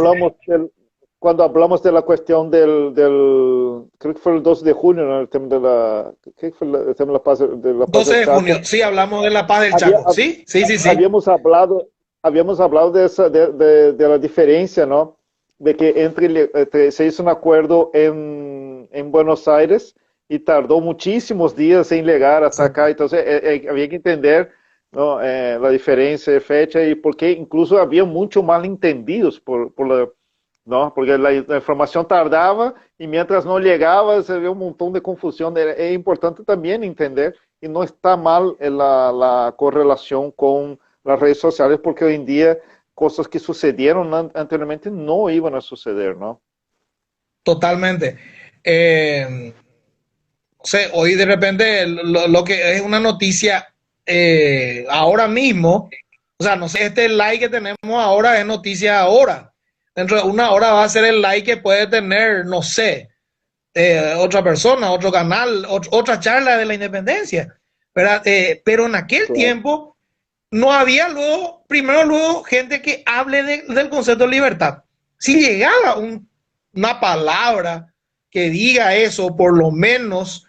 cuando hablamos de la cuestión creo que fue el 2 de junio, ¿no? El tema de la, ¿qué fue el tema de la paz 12 del de junio, Chaco. sí, hablamos de la paz del Había, Chaco, ¿sí? Sí, sí, sí. habíamos hablado, habíamos hablado de la diferencia, ¿no? De que se hizo un acuerdo en Buenos Aires y tardó muchísimos días en llegar hasta acá. Exacto. Entonces, había que entender, ¿no? La diferencia de fecha y porque incluso había mucho malentendidos ¿no? Porque la información tardaba y mientras no llegaba se había un montón de confusión. Es importante también entender y no está mal la correlación con las redes sociales porque hoy en día cosas que sucedieron anteriormente no iban a suceder, ¿no? Totalmente. No sé, hoy de repente lo que es una noticia ahora mismo, o sea, no sé, este like que tenemos ahora es noticia ahora. Dentro de una hora va a ser el like que puede tener, no sé, otra persona, otro canal, otra charla de la independencia, ¿verdad? Pero en aquel Claro. tiempo no había luego, primero luego, gente que hable del concepto de libertad. Si llegaba una palabra que diga eso, por lo menos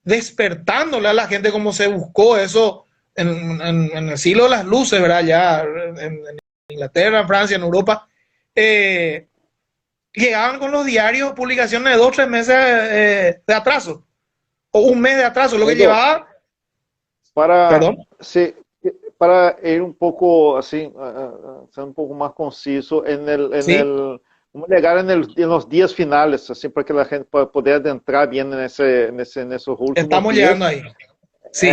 despertándole a la gente como se buscó eso en el siglo de las luces, ¿verdad? Ya en Inglaterra, en Francia, en Europa, eh, llegaban con los diarios publicaciones de 2 o 3 meses de atraso, o un mes de atraso, lo que Edo, llevaba, para, perdón, sí, para ir un poco así, ser un poco más conciso, sí, vamos a llegar en los días finales, así para que la gente pueda poder adentrar bien en esos últimos estamos llegando días, ahí, sí.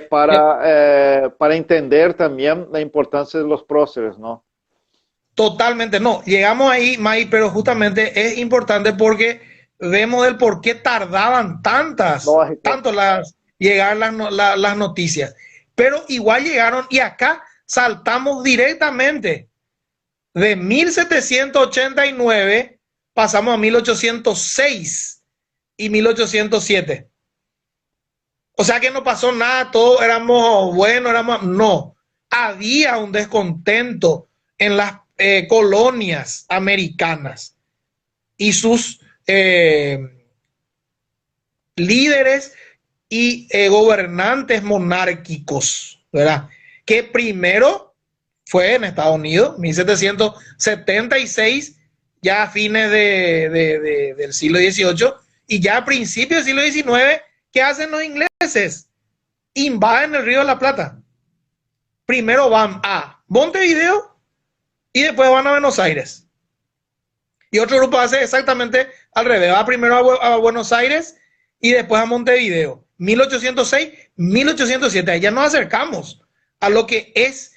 para entender también la importancia de los próceres, ¿no? Totalmente, no. Llegamos ahí, May, pero justamente es importante porque vemos el por qué tardaban Lógico. tanto llegar las noticias. Pero igual llegaron y acá saltamos directamente de 1789, pasamos a 1806 y 1807. O sea que no pasó nada, todos éramos buenos, no. Había un descontento en las colonias americanas y sus líderes y gobernantes monárquicos, ¿verdad? Que primero fue en Estados Unidos, 1776, ya a fines del siglo XVIII, y ya a principios del siglo XIX, ¿qué hacen los ingleses? Invaden el Río de la Plata. Primero van a Montevideo y después van a Buenos Aires. Y otro grupo hace exactamente al revés. Va primero a Buenos Aires y después a Montevideo. 1806, 1807. Ahí ya nos acercamos a lo que es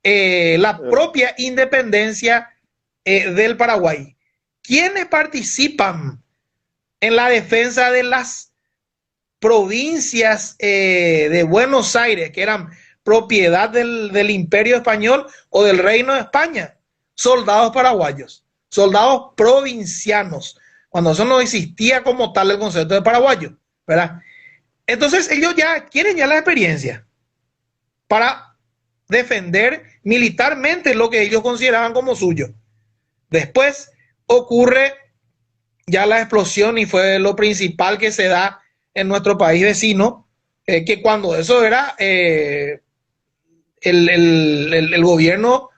la propia independencia del Paraguay. ¿Quiénes participan en la defensa de las provincias de Buenos Aires, que eran propiedad del Imperio Español o del Reino de España? Soldados paraguayos, soldados provincianos, cuando eso no existía como tal el concepto de paraguayo, ¿verdad? Entonces ellos ya quieren ya la experiencia para defender militarmente lo que ellos consideraban como suyo. Después ocurre ya la explosión y fue lo principal que se da en nuestro país vecino, que cuando eso era el gobierno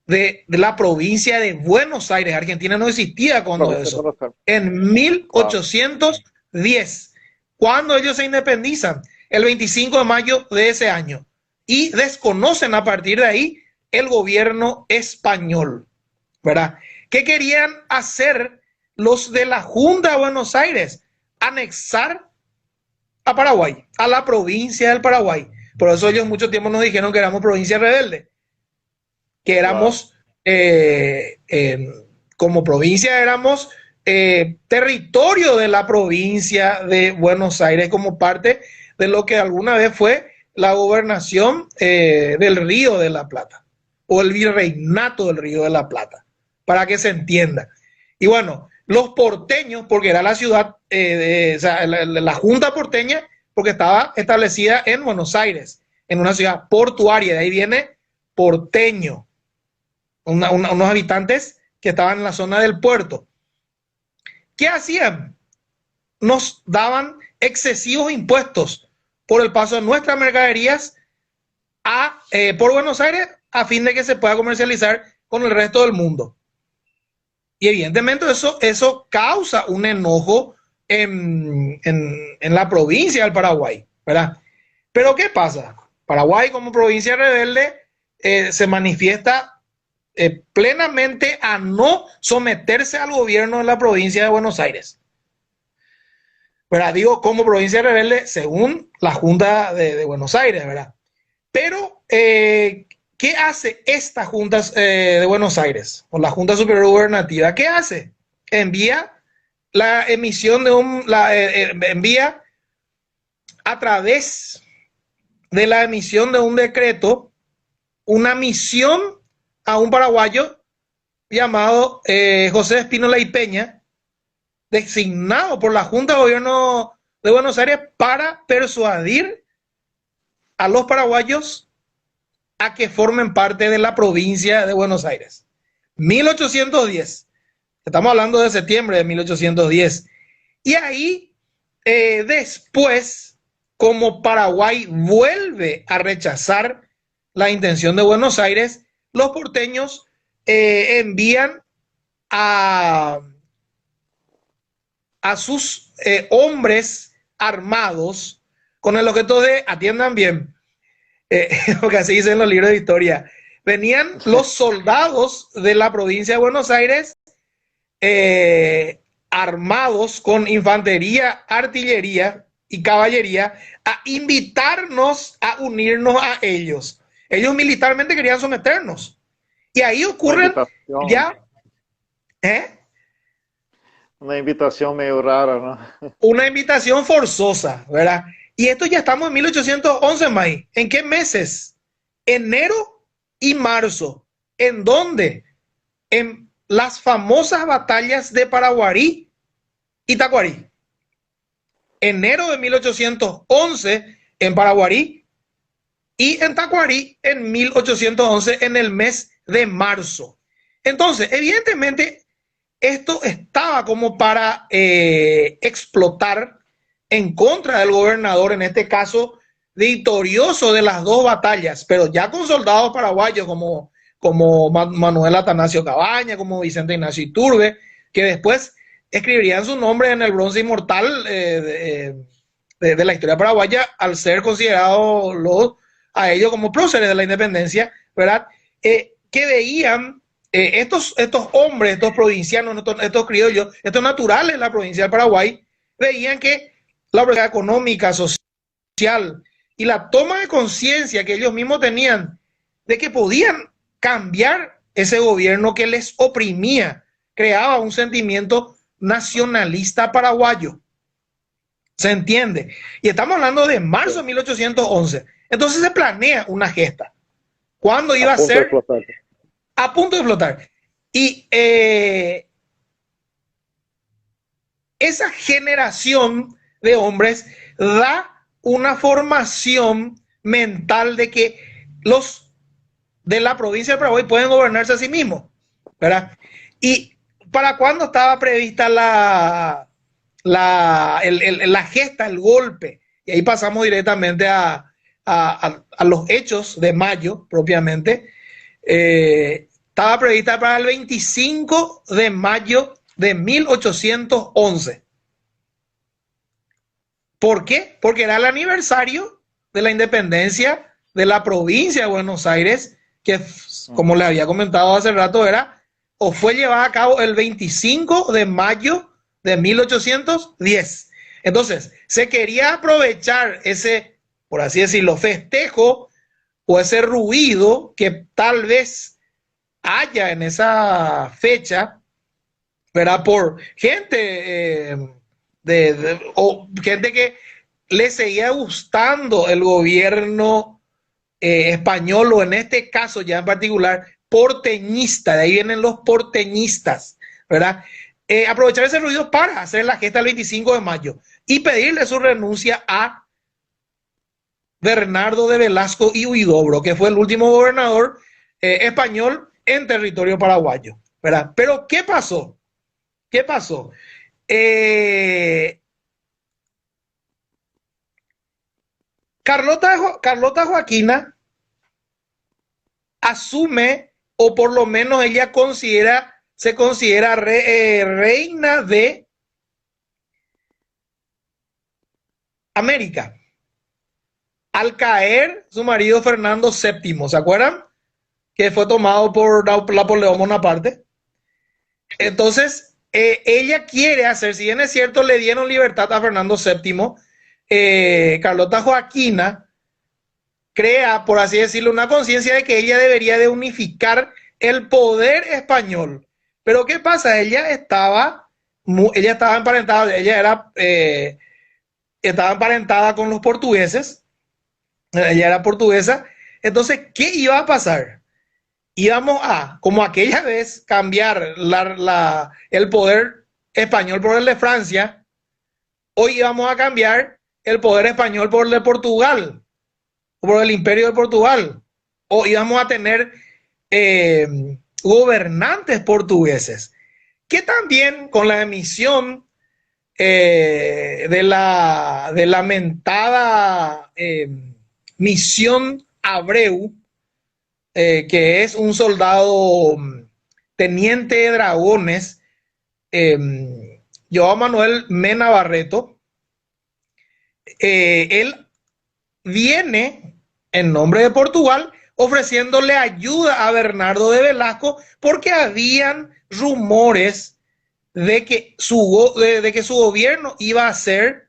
de la provincia de Buenos Aires, Argentina no existía cuando eso, en Wow. 1810, cuando ellos se independizan, el 25 de mayo de ese año, y desconocen a partir de ahí el gobierno español, ¿verdad? ¿Qué querían hacer los de la Junta de Buenos Aires? Anexar a Paraguay, a la provincia del Paraguay. Por eso ellos mucho tiempo nos dijeron que éramos provincia rebelde, que Wow. éramos, como provincia éramos territorio de la provincia de Buenos Aires como parte de lo que alguna vez fue la gobernación del Río de la Plata o el virreinato del Río de la Plata, para que se entienda. Y bueno, los porteños, porque era la ciudad, o sea, la Junta porteña, porque estaba establecida en Buenos Aires, en una ciudad portuaria, de ahí viene porteño, unos habitantes que estaban en la zona del puerto. ¿Qué hacían? Nos daban excesivos impuestos por el paso de nuestras mercaderías por Buenos Aires a fin de que se pueda comercializar con el resto del mundo. Y evidentemente eso causa un enojo en la provincia del Paraguay, ¿verdad? Pero ¿qué pasa? Paraguay como provincia rebelde se manifiesta plenamente a no someterse al gobierno de la provincia de Buenos Aires. ¿Verdad? Digo, como provincia rebelde según la Junta de Buenos Aires, ¿verdad? Pero, ¿qué hace esta Junta de Buenos Aires? O la Junta Superior Gubernativa, ¿qué hace? Envía la emisión de envía a través de la emisión de un decreto una misión a un paraguayo llamado José Espínola y Peña, designado por la Junta de Gobierno de Buenos Aires para persuadir a los paraguayos a que formen parte de la provincia de Buenos Aires. 1810. Estamos hablando de septiembre de 1810. Y ahí, después, como Paraguay vuelve a rechazar la intención de Buenos Aires, los porteños envían a sus hombres armados con el objeto de, atiendan bien, porque así dicen los libros de historia, venían los soldados de la provincia de Buenos Aires armados con infantería, artillería y caballería a invitarnos a unirnos a ellos. Ellos militarmente querían someternos. Y ahí ocurren ya... Una invitación medio rara, ¿no? Una invitación forzosa, ¿verdad? Y esto ya estamos en 1811, May. ¿En qué meses? Enero y marzo. ¿En dónde? En las famosas batallas de Paraguarí y Tacuarí. Enero de 1811 en Paraguarí y en Tacuarí en 1811 en el mes de marzo. Entonces, evidentemente, esto estaba como para explotar en contra del gobernador, en este caso victorioso de las dos batallas, pero ya con soldados paraguayos como Manuel Atanasio Cabaña, como Vicente Ignacio Iturbe, que después escribirían su nombre en el bronce inmortal de la historia paraguaya al ser considerados a ellos como próceres de la independencia, ¿verdad? Que veían estos hombres, estos provincianos, estos criollos, estos naturales de la provincia del Paraguay, veían que la oportunidad económica, social y la toma de conciencia que ellos mismos tenían de que podían cambiar ese gobierno que les oprimía, creaba un sentimiento nacionalista paraguayo. ¿Se entiende? Y estamos hablando de marzo de 1811. Entonces se planea una gesta. ¿Cuándo iba a ser? A punto de explotar. Y esa generación de hombres da una formación mental de que los de la provincia de Paraguay pueden gobernarse a sí mismos, ¿verdad? ¿Y para cuándo estaba prevista la gesta, el golpe? Y ahí pasamos directamente a los hechos de mayo, propiamente. Estaba prevista para el 25 de mayo de 1811. ¿Por qué? Porque era el aniversario de la independencia de la provincia de Buenos Aires, que, como le había comentado hace rato, fue llevada a cabo el 25 de mayo de 1810. Entonces, se quería aprovechar ese, por así decirlo, festejo o ese ruido que tal vez haya en esa fecha, ¿verdad? Por gente, o gente que le seguía gustando el gobierno español, o en este caso ya en particular, porteñista, de ahí vienen los porteñistas, ¿verdad? Aprovechar ese ruido para hacer la gesta el 25 de mayo y pedirle su renuncia a Bernardo de Velasco y Huidobro, que fue el último gobernador español en territorio paraguayo, ¿verdad? Pero ¿qué pasó? ¿Qué pasó? Carlota Joaquina asume, o por lo menos ella se considera reina de América, al caer su marido Fernando VII, ¿se acuerdan? Que fue tomado por Napoleón Bonaparte. Entonces, ella quiere hacer, si bien es cierto, le dieron libertad a Fernando VII, Carlota Joaquina crea, por así decirlo, una conciencia de que ella debería de unificar el poder español. Pero ¿qué pasa? Ella estaba emparentada, estaba emparentada con los portugueses, ella era portuguesa. Entonces, ¿qué iba a pasar? Íbamos a, como aquella vez, cambiar el poder español por el de Francia. Hoy íbamos a cambiar el poder español por el de Portugal, por el imperio de Portugal. O íbamos a tener gobernantes portugueses, que también con la emisión de la mentada misión Abreu, que es un soldado teniente de dragones, João Manuel Mena Barreto, él viene en nombre de Portugal ofreciéndole ayuda a Bernardo de Velasco, porque habían rumores de que su gobierno iba a ser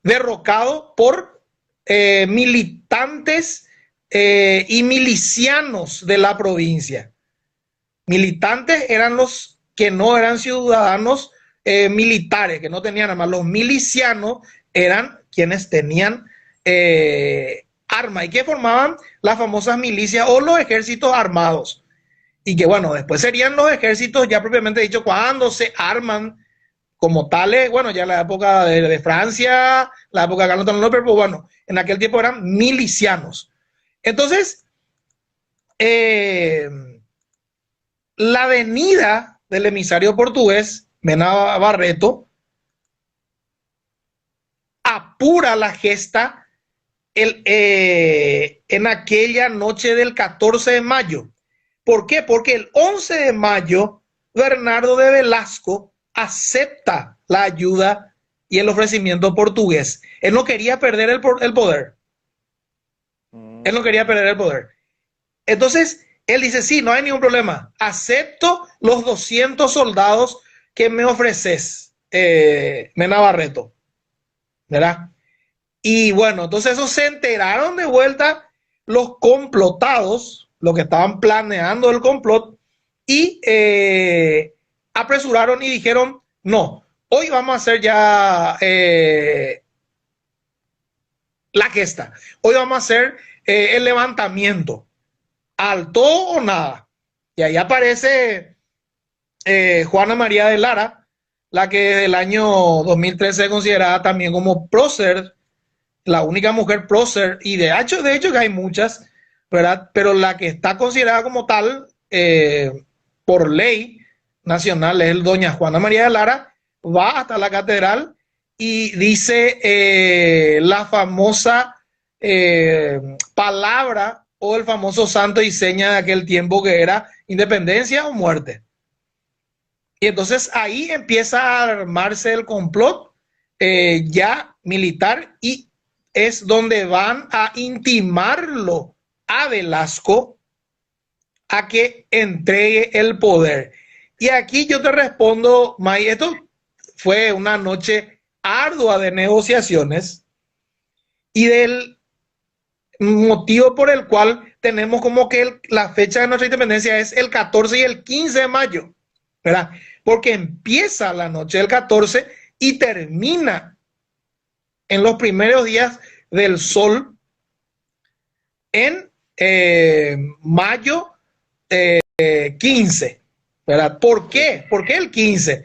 derrocado por militantes y milicianos de la provincia. Militantes eran los que no eran ciudadanos militares, que no tenían armas. Los milicianos eran quienes tenían armas y que formaban las famosas milicias o los ejércitos armados. Y que bueno, después serían los ejércitos ya propiamente dicho cuando se arman como tales, bueno, ya en la época de Francia, la época de Carlos López, pero bueno, en aquel tiempo eran milicianos. Entonces, la venida del emisario portugués, Mena Barreto, apura la gesta en aquella noche del 14 de mayo. ¿Por qué? Porque el 11 de mayo, Bernardo de Velasco acepta la ayuda y el ofrecimiento portugués. Él no quería perder el poder. Él no quería perder el poder. Entonces, él dice, sí, no hay ningún problema. Acepto los 200 soldados que me ofreces, Mena Barreto. ¿Verdad? Y bueno, entonces esos se enteraron de vuelta los complotados, los que estaban planeando el complot, y apresuraron y dijeron, no, hoy vamos a hacer ya la gesta, hoy vamos a hacer el levantamiento, al todo o nada. Y ahí aparece Juana María de Lara, la que desde el año 2013 es considerada también como prócer, la única mujer prócer, y de hecho que hay muchas, ¿verdad? Pero la que está considerada como tal por ley nacional es doña Juana María de Lara. Va hasta la catedral y dice la famosa palabra o el famoso santo y seña de aquel tiempo, que era independencia o muerte. Y entonces ahí empieza a armarse el complot ya militar, y es donde van a intimarlo a Velasco a que entregue el poder. Y aquí yo te respondo, May, esto fue una noche ardua de negociaciones, y del motivo por el cual tenemos como que la fecha de nuestra independencia es el 14 y el 15 de mayo, ¿verdad? Porque empieza la noche del 14 y termina en los primeros días del sol en mayo 15, ¿verdad? ¿Por qué? ¿Por qué el 15?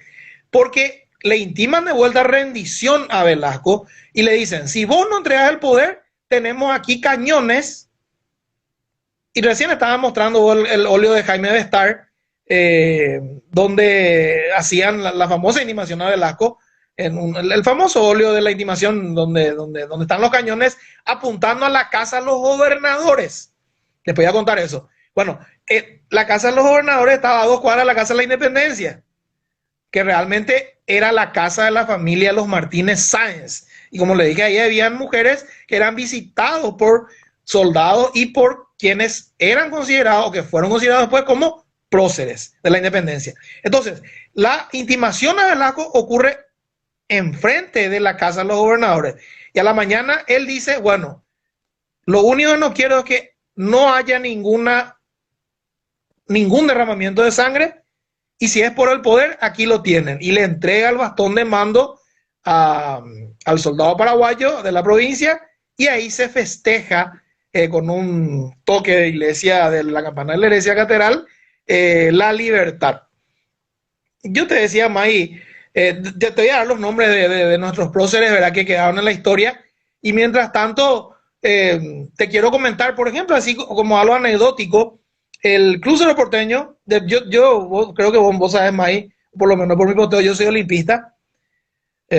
Porque le intiman de vuelta rendición a Velasco y le dicen, si vos no entregas el poder, tenemos aquí cañones. Y recién estaba mostrando el óleo de Jaime Bestar, donde hacían la famosa intimación a Velasco, el famoso óleo de la intimación donde están los cañones apuntando a la casa de los gobernadores. Les voy a contar eso. Bueno, la casa de los gobernadores estaba a 2 cuadras de la casa de la Independencia, que realmente era la casa de la familia Los Martínez Sáenz. Y como le dije, ahí habían mujeres que eran visitados por soldados y por quienes eran considerados o que fueron considerados después como próceres de la independencia. Entonces, la intimación a Velasco ocurre enfrente de la casa de los gobernadores. Y a la mañana él dice, bueno, lo único que no quiero es que no haya ningún derramamiento de sangre, y si es por el poder, aquí lo tienen. Y le entrega el bastón de mando al soldado paraguayo de la provincia, y ahí se festeja con un toque de iglesia, de la campana de la iglesia catedral, la libertad. Yo te decía, May, te voy a dar los nombres de nuestros próceres, ¿verdad?, que quedaron en la historia, y mientras tanto te quiero comentar, por ejemplo, así como algo anecdótico, el Club Cerro Porteño, yo creo que vos sabes, May, por lo menos por mi posteo, yo soy olimpista,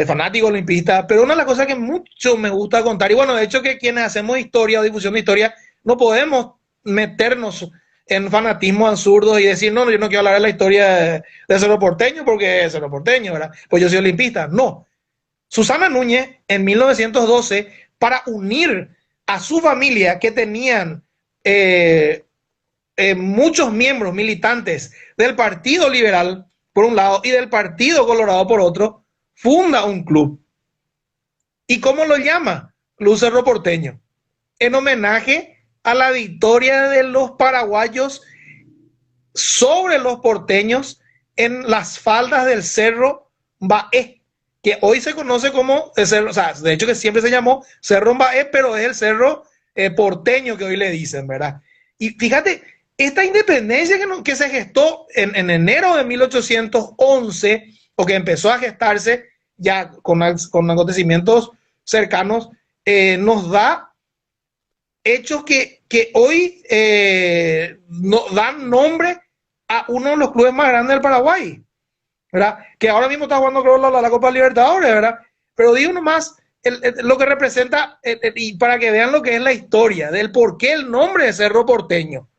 fanático olimpista, pero una de las cosas que mucho me gusta contar, y bueno, de hecho que quienes hacemos historia o difusión de historia, no podemos meternos en fanatismo absurdo y decir, no, yo no quiero hablar de la historia de Cerro Porteño porque es Cerro Porteño, ¿verdad? Pues yo soy olimpista. No. Susana Núñez, en 1912, para unir a su familia, que tenían muchos miembros militantes del Partido Liberal, por un lado, y del Partido Colorado, por otro, funda un club. ¿Y cómo lo llama? Club Cerro Porteño. En homenaje a la victoria de los paraguayos sobre los porteños en las faldas del Cerro Baé, que hoy se conoce como el cerro, o sea, de hecho que siempre se llamó Cerro Baé, pero es el cerro porteño que hoy le dicen, ¿verdad? Y fíjate, esta independencia que se gestó en enero de 1811, o que empezó a gestarse ya con acontecimientos cercanos, nos da hechos que hoy dan nombre a uno de los clubes más grandes del Paraguay, ¿verdad? Que ahora mismo está jugando, creo, la Copa Libertadores, ¿verdad? Pero digo nomás lo que representa, y para que vean lo que es la historia, del por qué el nombre de Cerro Porteño,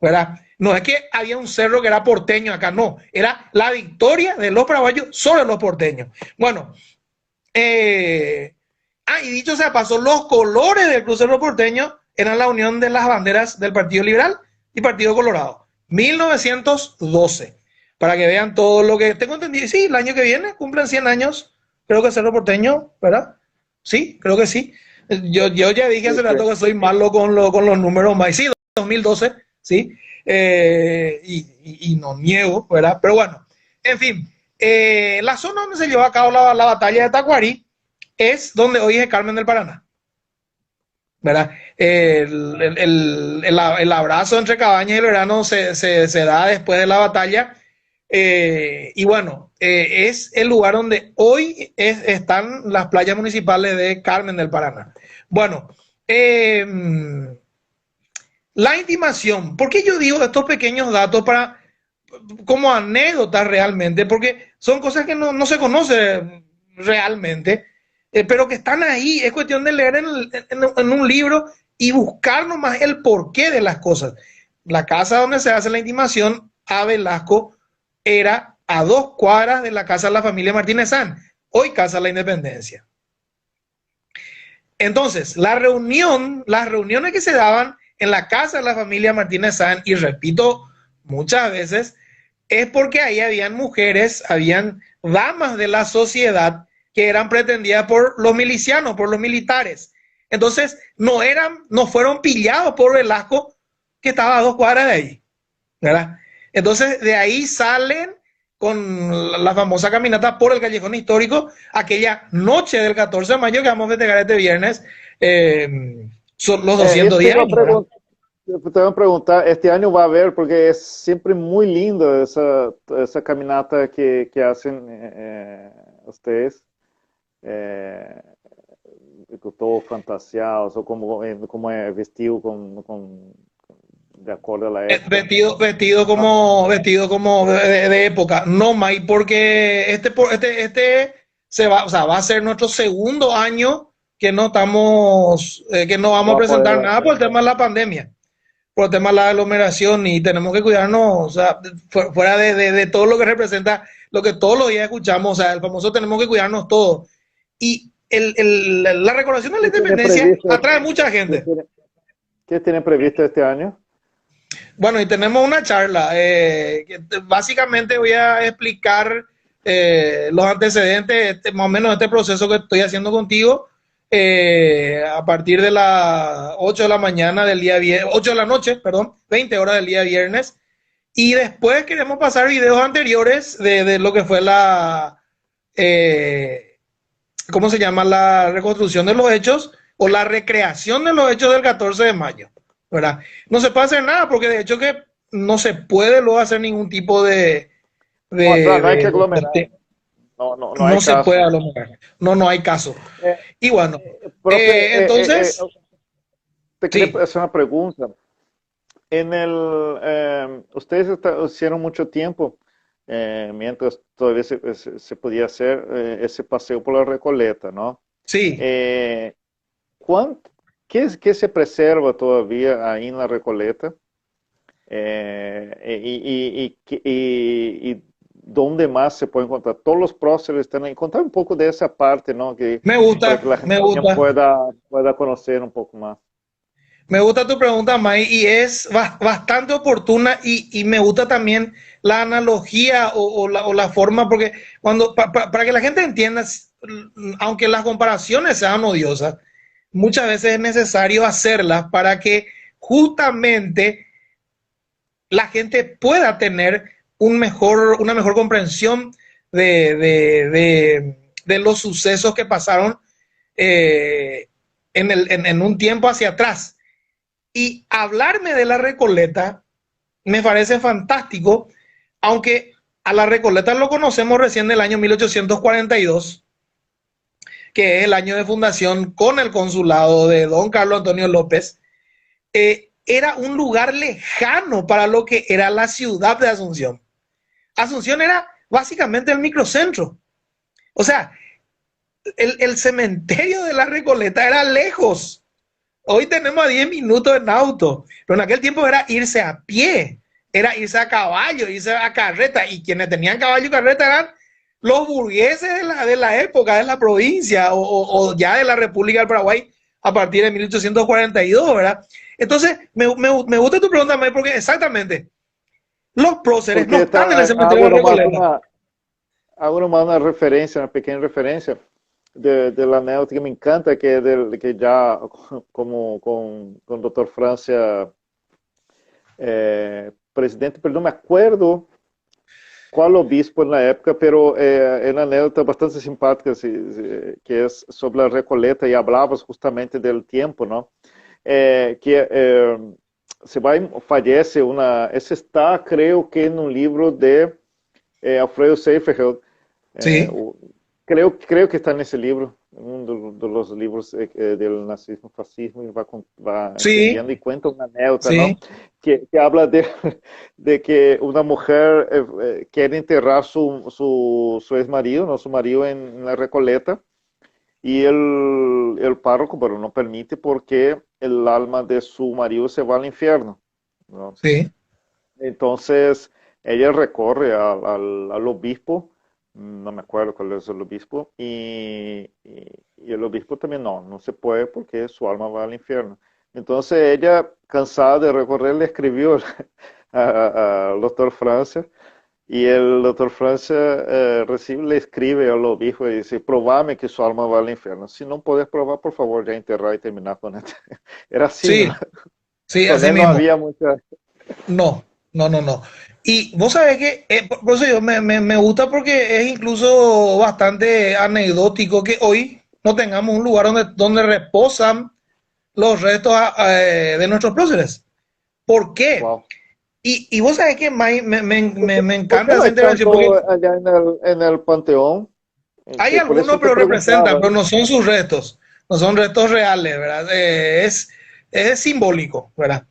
¿verdad? No es que había un cerro que era porteño acá, no, era la victoria de los paraguayos sobre los porteños. Bueno, y dicho sea paso, los colores del Club Cerro Porteño eran la unión de las banderas del Partido Liberal y Partido Colorado. 1912. Para que vean todo lo que tengo entendido. Sí, el año que viene cumplen 100 años, creo que Cerro Porteño, ¿verdad? Sí, creo que sí. Yo ya dije hace rato que soy malo con los números más. Sí, 2012, sí. Y no niego, ¿verdad? Pero bueno, en fin. La zona donde se llevó a cabo la batalla de Tacuarí es donde hoy es Carmen del Paraná, ¿verdad? El abrazo entre Cabañas y Belgrano se da después de la batalla, y bueno, es el lugar donde hoy están las playas municipales de Carmen del Paraná. Bueno, la intimación, ¿por qué yo digo estos pequeños datos como anécdotas realmente? Porque son cosas que no se conocen realmente, pero que están ahí. Es cuestión de leer en un libro y buscar nomás el porqué de las cosas. La casa donde se hace la intimación a Velasco era a 2 cuadras de la casa de la familia Martínez Sáenz, hoy Casa de la Independencia. Entonces, las reuniones que se daban en la casa de la familia Martínez Sáenz, y repito muchas veces, es porque ahí habían mujeres, habían damas de la sociedad que eran pretendidas por los milicianos, por los militares. Entonces, no fueron pillados por Velasco que estaba a 2 cuadras de ahí, ¿verdad? Entonces, de ahí salen con la famosa caminata por el callejón histórico, aquella noche del 14 de mayo que vamos a festejar este viernes, son los Eso 210 años, ¿verdad? te voy a preguntar, este año va a haber, porque es siempre muy lindo esa caminata que hacen ustedes, eh, todo fantasiados, o como es vestido de acuerdo a la época. Ah, Vestido como de época. No, Mike, porque este se va, o sea, va a ser nuestro segundo año que no estamos, que no vamos a va a poder presentar nada por hacer. el tema de la pandemia, por el tema de la aglomeración y tenemos que cuidarnos, o sea, fuera de todo lo que representa, lo que todos los días escuchamos, o sea, el famoso tenemos que cuidarnos todos. Y la recordación de la ¿Qué tiene independencia previsto, atrae mucha qué gente. tiene, qué tiene previsto este año? Bueno, y tenemos una charla. Básicamente voy a explicar los antecedentes, más o menos este proceso que estoy haciendo contigo, a partir de las 8 de la mañana del día viernes, 8 de la noche, perdón, 20 horas del día viernes. Y después queremos pasar videos anteriores de lo que fue eh, ¿cómo se llama? La reconstrucción de los hechos o la recreación de los hechos del 14 de mayo, ¿verdad? No se puede hacer nada porque de hecho que no se puede luego hacer ningún tipo No, no hay que aglomerar, de no hay no se puede caso. aglomerar. No, no hay caso. Eh, Y bueno, profe, entonces, te quería sí, hacer una pregunta. Ustedes hicieron mucho tiempo, mientras todavía se podía hacer ese paseo por la Recoleta, ¿no? sí, Eh, ¿cuán- qué se preserva todavía ahí en la Recoleta? Y dónde más se puede encontrar. Todos los próceres están ahí. Contar un poco de esa parte, ¿no? Para que la gente me también gusta. pueda conocer un poco más. Me gusta tu pregunta, May, y es bastante oportuna y me gusta también la analogía o la forma, porque para que la gente entienda, aunque las comparaciones sean odiosas, muchas veces es necesario hacerlas para que justamente la gente pueda tener una mejor comprensión de los sucesos que pasaron en un tiempo hacia atrás. Y hablarme de la Recoleta me parece fantástico, aunque a la Recoleta lo conocemos recién del año 1842, que es el año de fundación con el consulado de don Carlos Antonio López. Era un lugar lejano para lo que era la ciudad de Asunción. Asunción era básicamente el microcentro. O sea, el cementerio de la Recoleta era lejos. Hoy tenemos a 10 minutos en auto, pero en aquel tiempo era irse a pie, era irse a caballo, irse a carreta, y quienes tenían caballo y carreta eran los burgueses de la época, de la provincia o ya de la República del Paraguay a partir de 1842, ¿verdad? Entonces, me gusta tu pregunta, May, porque exactamente, los próceres no Porque están en el cementerio de la Recoleta. hago nomás una referencia, una pequeña referencia de la anécdota que me encanta, que ya como con el doctor Francia, presidente, pero no me acuerdo cuál obispo en la época, pero es una anécdota bastante simpática, que es sobre la Recoleta, y hablabas justamente del tiempo, ¿no? Se va, fallece ese está, creo que en un libro de Alfredo Seyfried, eh, Sí, creo que está en ese libro, uno de los libros del nazismo, fascismo, y va sí, entendiendo y cuenta una anécdota, ¿no? sí, Que habla de que una mujer quiere enterrar su ex marido, ¿no? Su marido en la Recoleta, y el párroco, pero no permite porque el alma de su marido se va al infierno, ¿no? sí, Entonces ella recorre al obispo, no me acuerdo cuál es el obispo, y el obispo también no se puede porque su alma va al infierno. Entonces ella, cansada de recorrer, le escribió al doctor Francia, y el doctor Francia le escribe al obispo y dice: probame que su alma va al infierno. Si no puedes probar, por favor, ya enterrar y terminar con esto. Era así, ¿no? sí. Sí, Con así él no mismo. había mucha... No, no, no, no. Y vos sabés que, por eso yo me gusta porque es incluso bastante anecdótico que hoy no tengamos un lugar donde reposan los restos de nuestros próceres. ¿Por qué? Wow. Y vos sabés que me ¿Por qué encanta no esa hay intervención porque tanto allá en el Panteón? hay Que por algunos, eso te pero representan, preguntaba. pero no son sus restos, no son restos reales, ¿verdad? Es simbólico, ¿verdad?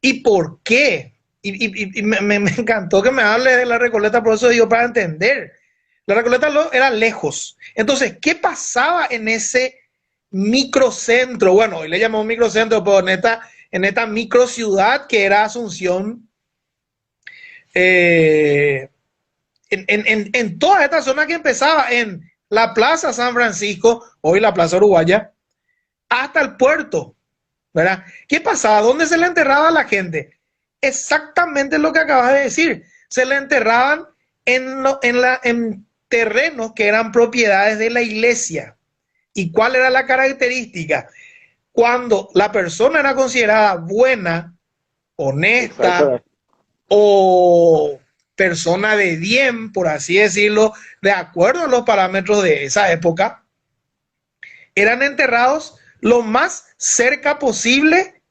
¿Y por qué? Y me encantó que me hable de la Recoleta, por eso digo, para entender. La Recoleta era lejos. Entonces, ¿qué pasaba en ese microcentro? Bueno, hoy le llamamos microcentro, pero en esta microciudad que era Asunción, eh, en toda esta zona que empezaba en la Plaza San Francisco, hoy la Plaza Uruguaya, hasta el puerto, ¿verdad? ¿Qué pasaba? ¿Dónde se le enterraba a la gente? Exactamente lo que acabas de decir. Se le enterraban en terrenos que eran propiedades de la iglesia. ¿Y cuál era la característica? Cuando la persona era considerada buena, honesta Exacto. o persona de bien, por así decirlo, de acuerdo a los parámetros de esa época, eran enterrados lo más cerca posible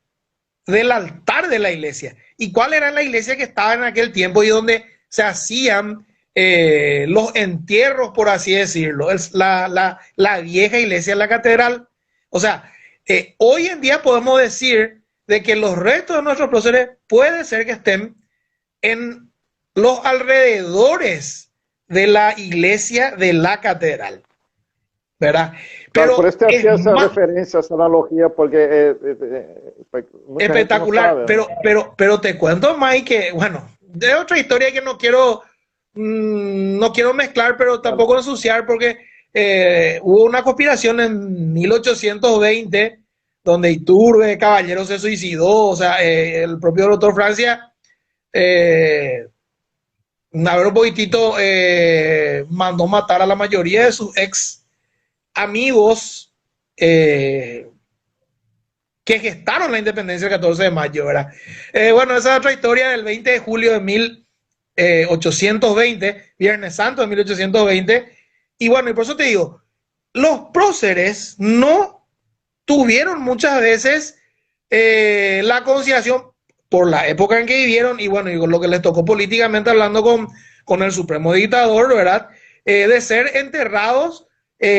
del altar de la iglesia. ¿Y cuál era la iglesia que estaba en aquel tiempo y donde se hacían los entierros, por así decirlo? Es la vieja iglesia de la catedral. O sea, hoy en día podemos decir de que los restos de nuestros próceres puede ser que estén en los alrededores de la iglesia de la catedral, ¿verdad? Claro, por Pero eso te es hacía esa más referencia, esa analogía, porque mucha gente no espectacular, sabe, ¿no? pero te cuento, Mike, que bueno, de otra historia que no quiero, no quiero mezclar, pero Dale. tampoco ensuciar, porque hubo una conspiración en 1820 donde Iturbe Caballero se suicidó, o sea, el propio doctor Francia, Navarro Boitito mandó matar a la mayoría de sus ex amigos que gestaron la independencia el 14 de mayo, ¿verdad? Bueno, esa es otra historia del 20 de julio de 1820, Viernes Santo de 1820. Y bueno, y por eso te digo, los próceres no tuvieron muchas veces la conciliación por la época en que vivieron y bueno, y con lo que les tocó políticamente hablando con el supremo dictador, ¿verdad? De ser enterrados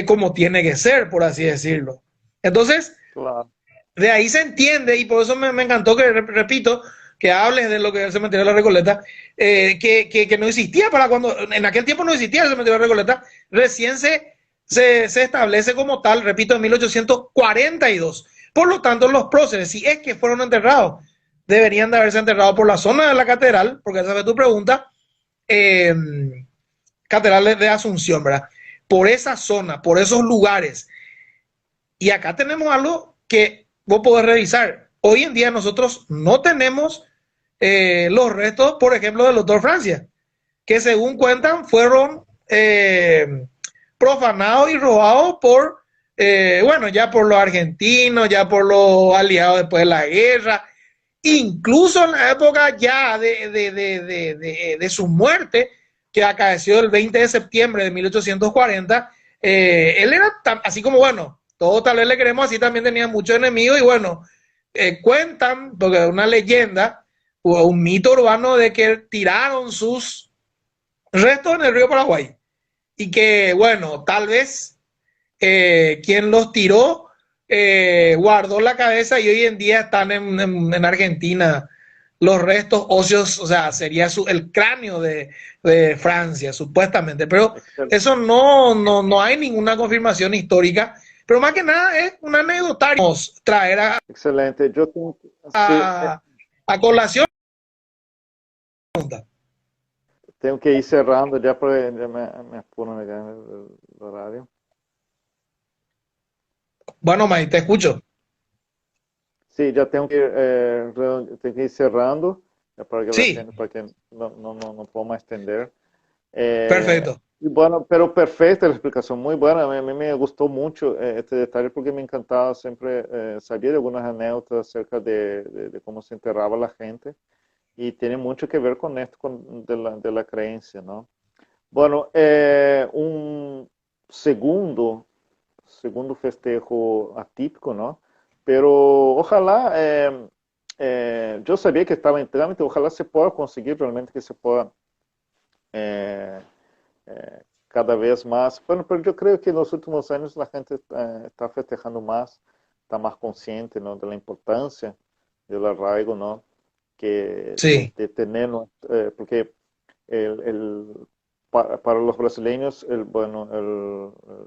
como tiene que ser, por así decirlo. Entonces, Claro. de ahí se entiende, y por eso me encantó que, repito, que hables de lo que es el cementerio de la Recoleta, que no existía para cuando, en aquel tiempo no existía el cementerio de la Recoleta, recién se establece como tal, repito, en 1842. Por lo tanto, los próceres, si es que fueron enterrados, deberían de haberse enterrado por la zona de la catedral, porque esa fue tu pregunta, eh, catedral de Asunción, ¿verdad? Por esa zona, por esos lugares. Y acá tenemos algo que vos podés revisar. Hoy en día nosotros no tenemos los restos, por ejemplo, del doctor Francia, que según cuentan fueron profanados y robados por, bueno, ya por los argentinos, ya por los aliados después de la guerra, incluso en la época ya de su muerte, que acaeció el 20 de septiembre de 1840, él era así como, bueno, todos tal vez le queremos así, también tenía muchos enemigos y bueno, cuentan, porque es una leyenda, o un mito urbano de que tiraron sus restos en el río Paraguay y que, bueno, tal vez quien los tiró guardó la cabeza y hoy en día están en Argentina los restos óseos, o sea, sería el cráneo de Francia, supuestamente, pero Excel- eso no hay ninguna confirmación histórica, pero más que nada es un anecdotario traer Excelente. Yo tengo, sí, a colación. tengo que ir cerrando ya porque ya me apuran acá en el horario. Bueno, May, te escucho. Sí, ya tengo que ir cerrando para que la Sí, gente, para que no podamos extender. Perfecto. Y bueno, pero perfecta la explicación, muy buena. A mí me gustó mucho este detalle porque me encantaba siempre saber algunas anécdotas acerca de cómo se enterraba la gente y tiene mucho que ver con esto de la creencia, ¿no? Bueno, un segundo, segundo festejo atípico, ¿no? Pero ojalá, yo sabía que estaba en trámite, ojalá se pueda conseguir realmente que se pueda eh, cada vez más. Bueno, pero yo creo que en los últimos años la gente está festejando más, está más consciente, ¿no? De la importancia del arraigo, ¿no? Que Sí, de tener, ¿no? Porque el, para los brasileños, bueno,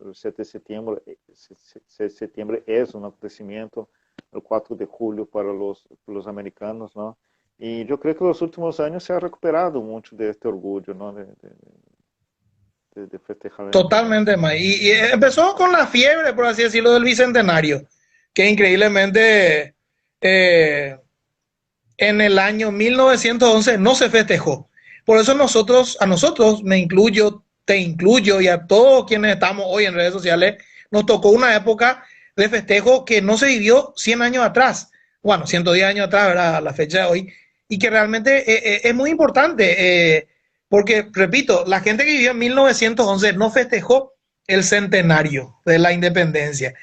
el 7 de septiembre, septiembre es un acontecimiento, el 4 de julio para los americanos, ¿no? Y yo creo que en los últimos años se ha recuperado mucho de este orgullo, ¿no? De festejar la totalmente, independencia. May. Y empezó con la fiebre, por así decirlo, del bicentenario, que increíblemente eh, en el año 1911 no se festejó. Por eso a nosotros, me incluyo, te incluyo y a todos quienes estamos hoy en redes sociales, nos tocó una época de festejo que no se vivió 100 años atrás, bueno, 110 años atrás, ¿verdad? La fecha de hoy, y que realmente es muy importante, porque, repito, la gente que vivió en 1911 no festejó el centenario de la independencia.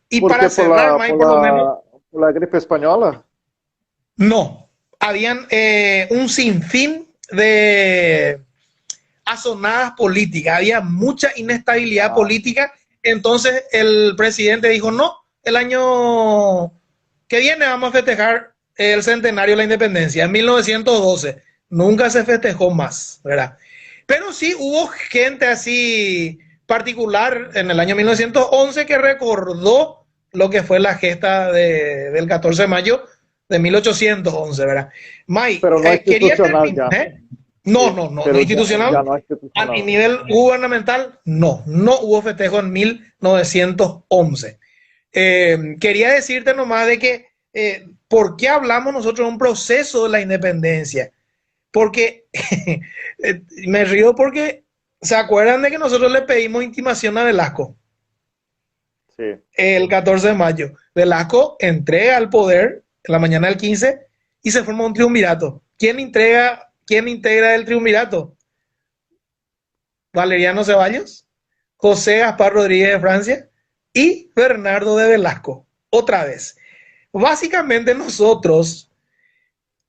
Y ¿Por para qué? cerrar, May, por lo menos, Por la gripe española? no, habían un sinfín de asonadas políticas, había mucha inestabilidad Ah, política, entonces el presidente dijo, no, el año que viene vamos a festejar el centenario de la independencia, en 1912, nunca se festejó más, ¿verdad? Pero sí hubo gente así particular en el año 1911 que recordó lo que fue la gesta del 14 de mayo de 1811, ¿verdad? May, pero no quería institucional terminar, ya. ¿eh? No, Sí, no, no, no pero ya institucional. no A institucional. nivel gubernamental, no, no hubo festejo en 1911. Quería decirte nomás de que, ¿por qué hablamos nosotros de un proceso de la independencia? Porque me río porque se acuerdan de que nosotros le pedimos intimación a Velasco Sí. el 14 de mayo. Velasco entrega el poder en la mañana del 15 y se forma un triunvirato. Quién integra el triunvirato? Valeriano Ceballos, José Gaspar Rodríguez de Francia y Bernardo de Velasco. Otra vez. Básicamente nosotros,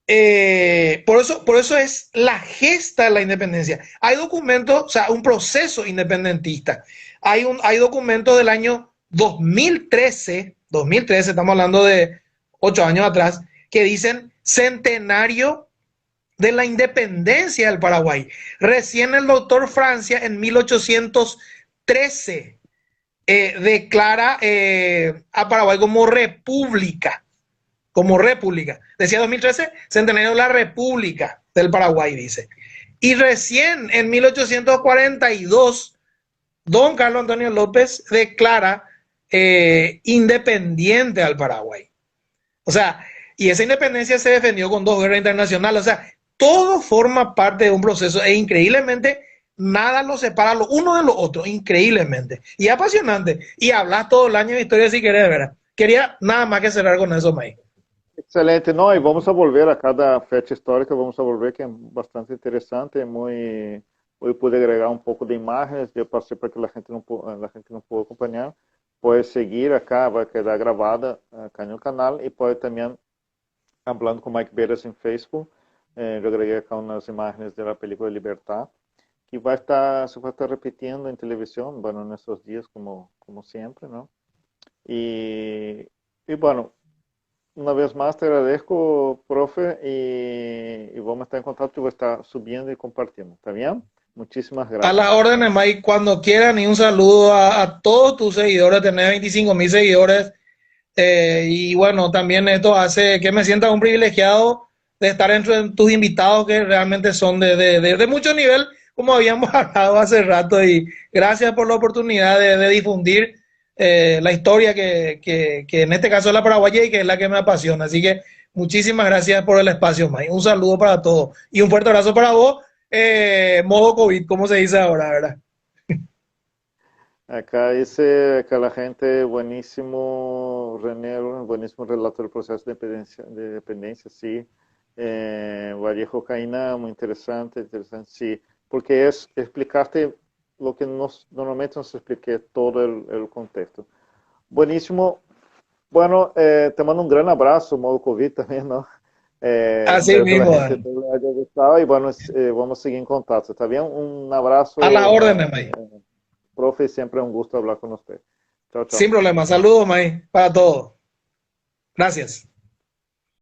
por eso es la gesta de la independencia. Hay documentos, o sea, un proceso independentista. Hay documentos del año 2013, estamos hablando de 8 años atrás, que dicen centenario de la independencia del Paraguay. Recién el doctor Francia en 1813 declara a Paraguay como república. Decía 2013, centenario de la República del Paraguay, dice. Y recién en 1842, don Carlos Antonio López declara independiente al Paraguay. O sea, y esa independencia se defendió con 2 guerras internacionales. O sea, todo forma parte de un proceso e increíblemente nada lo separa lo uno de lo otro, increíblemente. Y apasionante. Y hablas todo el año de historia si querés, ¿verdad? Quería nada más que cerrar con eso, May. Excelente. No, y vamos a volver a cada fecha histórica, vamos a volver que es bastante interesante, muy, hoy pude agregar un poco de imágenes, yo pasé para que la gente no pudo acompañar, puede seguir acá, va a quedar grabada acá en el canal y puede también, hablando con Mike Beres en Facebook, yo agregué acá unas imágenes de la película Libertad, que se va a estar repitiendo en televisión, bueno, en estos días como siempre, ¿no? Y bueno, una vez más te agradezco, profe, y vamos a estar en contacto y voy a estar subiendo y compartiendo. ¿Está bien? Muchísimas A las gracias. órdenes, Mike, cuando quieran, y un saludo a todos tus seguidores, tener 25,000 seguidores. Y bueno, también esto hace que me sienta un privilegiado de estar entre tus invitados que realmente son de mucho nivel, como habíamos hablado hace rato. Y gracias por la oportunidad de difundir la historia que en este caso es la paraguaya y que es la que me apasiona. Así que muchísimas gracias por el espacio, Mike. Un saludo para todos y un fuerte abrazo para vos modo COVID, como se dice ahora, ¿verdad? Acá dice que la gente, buenísimo, René, buenísimo relato del proceso de dependencia, sí. Vallejo Caína, muy interesante, interesante, sí, porque es explicarte lo que normalmente nos expliqué todo el contexto. Buenísimo. Bueno, te mando un gran abrazo, modo COVID también, ¿no? Así Espero que la mismo, gente Dani. te haya gustado y bueno, vamos a seguir en contacto. ¿Está bien? Un A la abrazo, orden, May. profe, siempre un gusto hablar con usted. Chao, chao. Sin problema. Saludos, May, para todos. Gracias.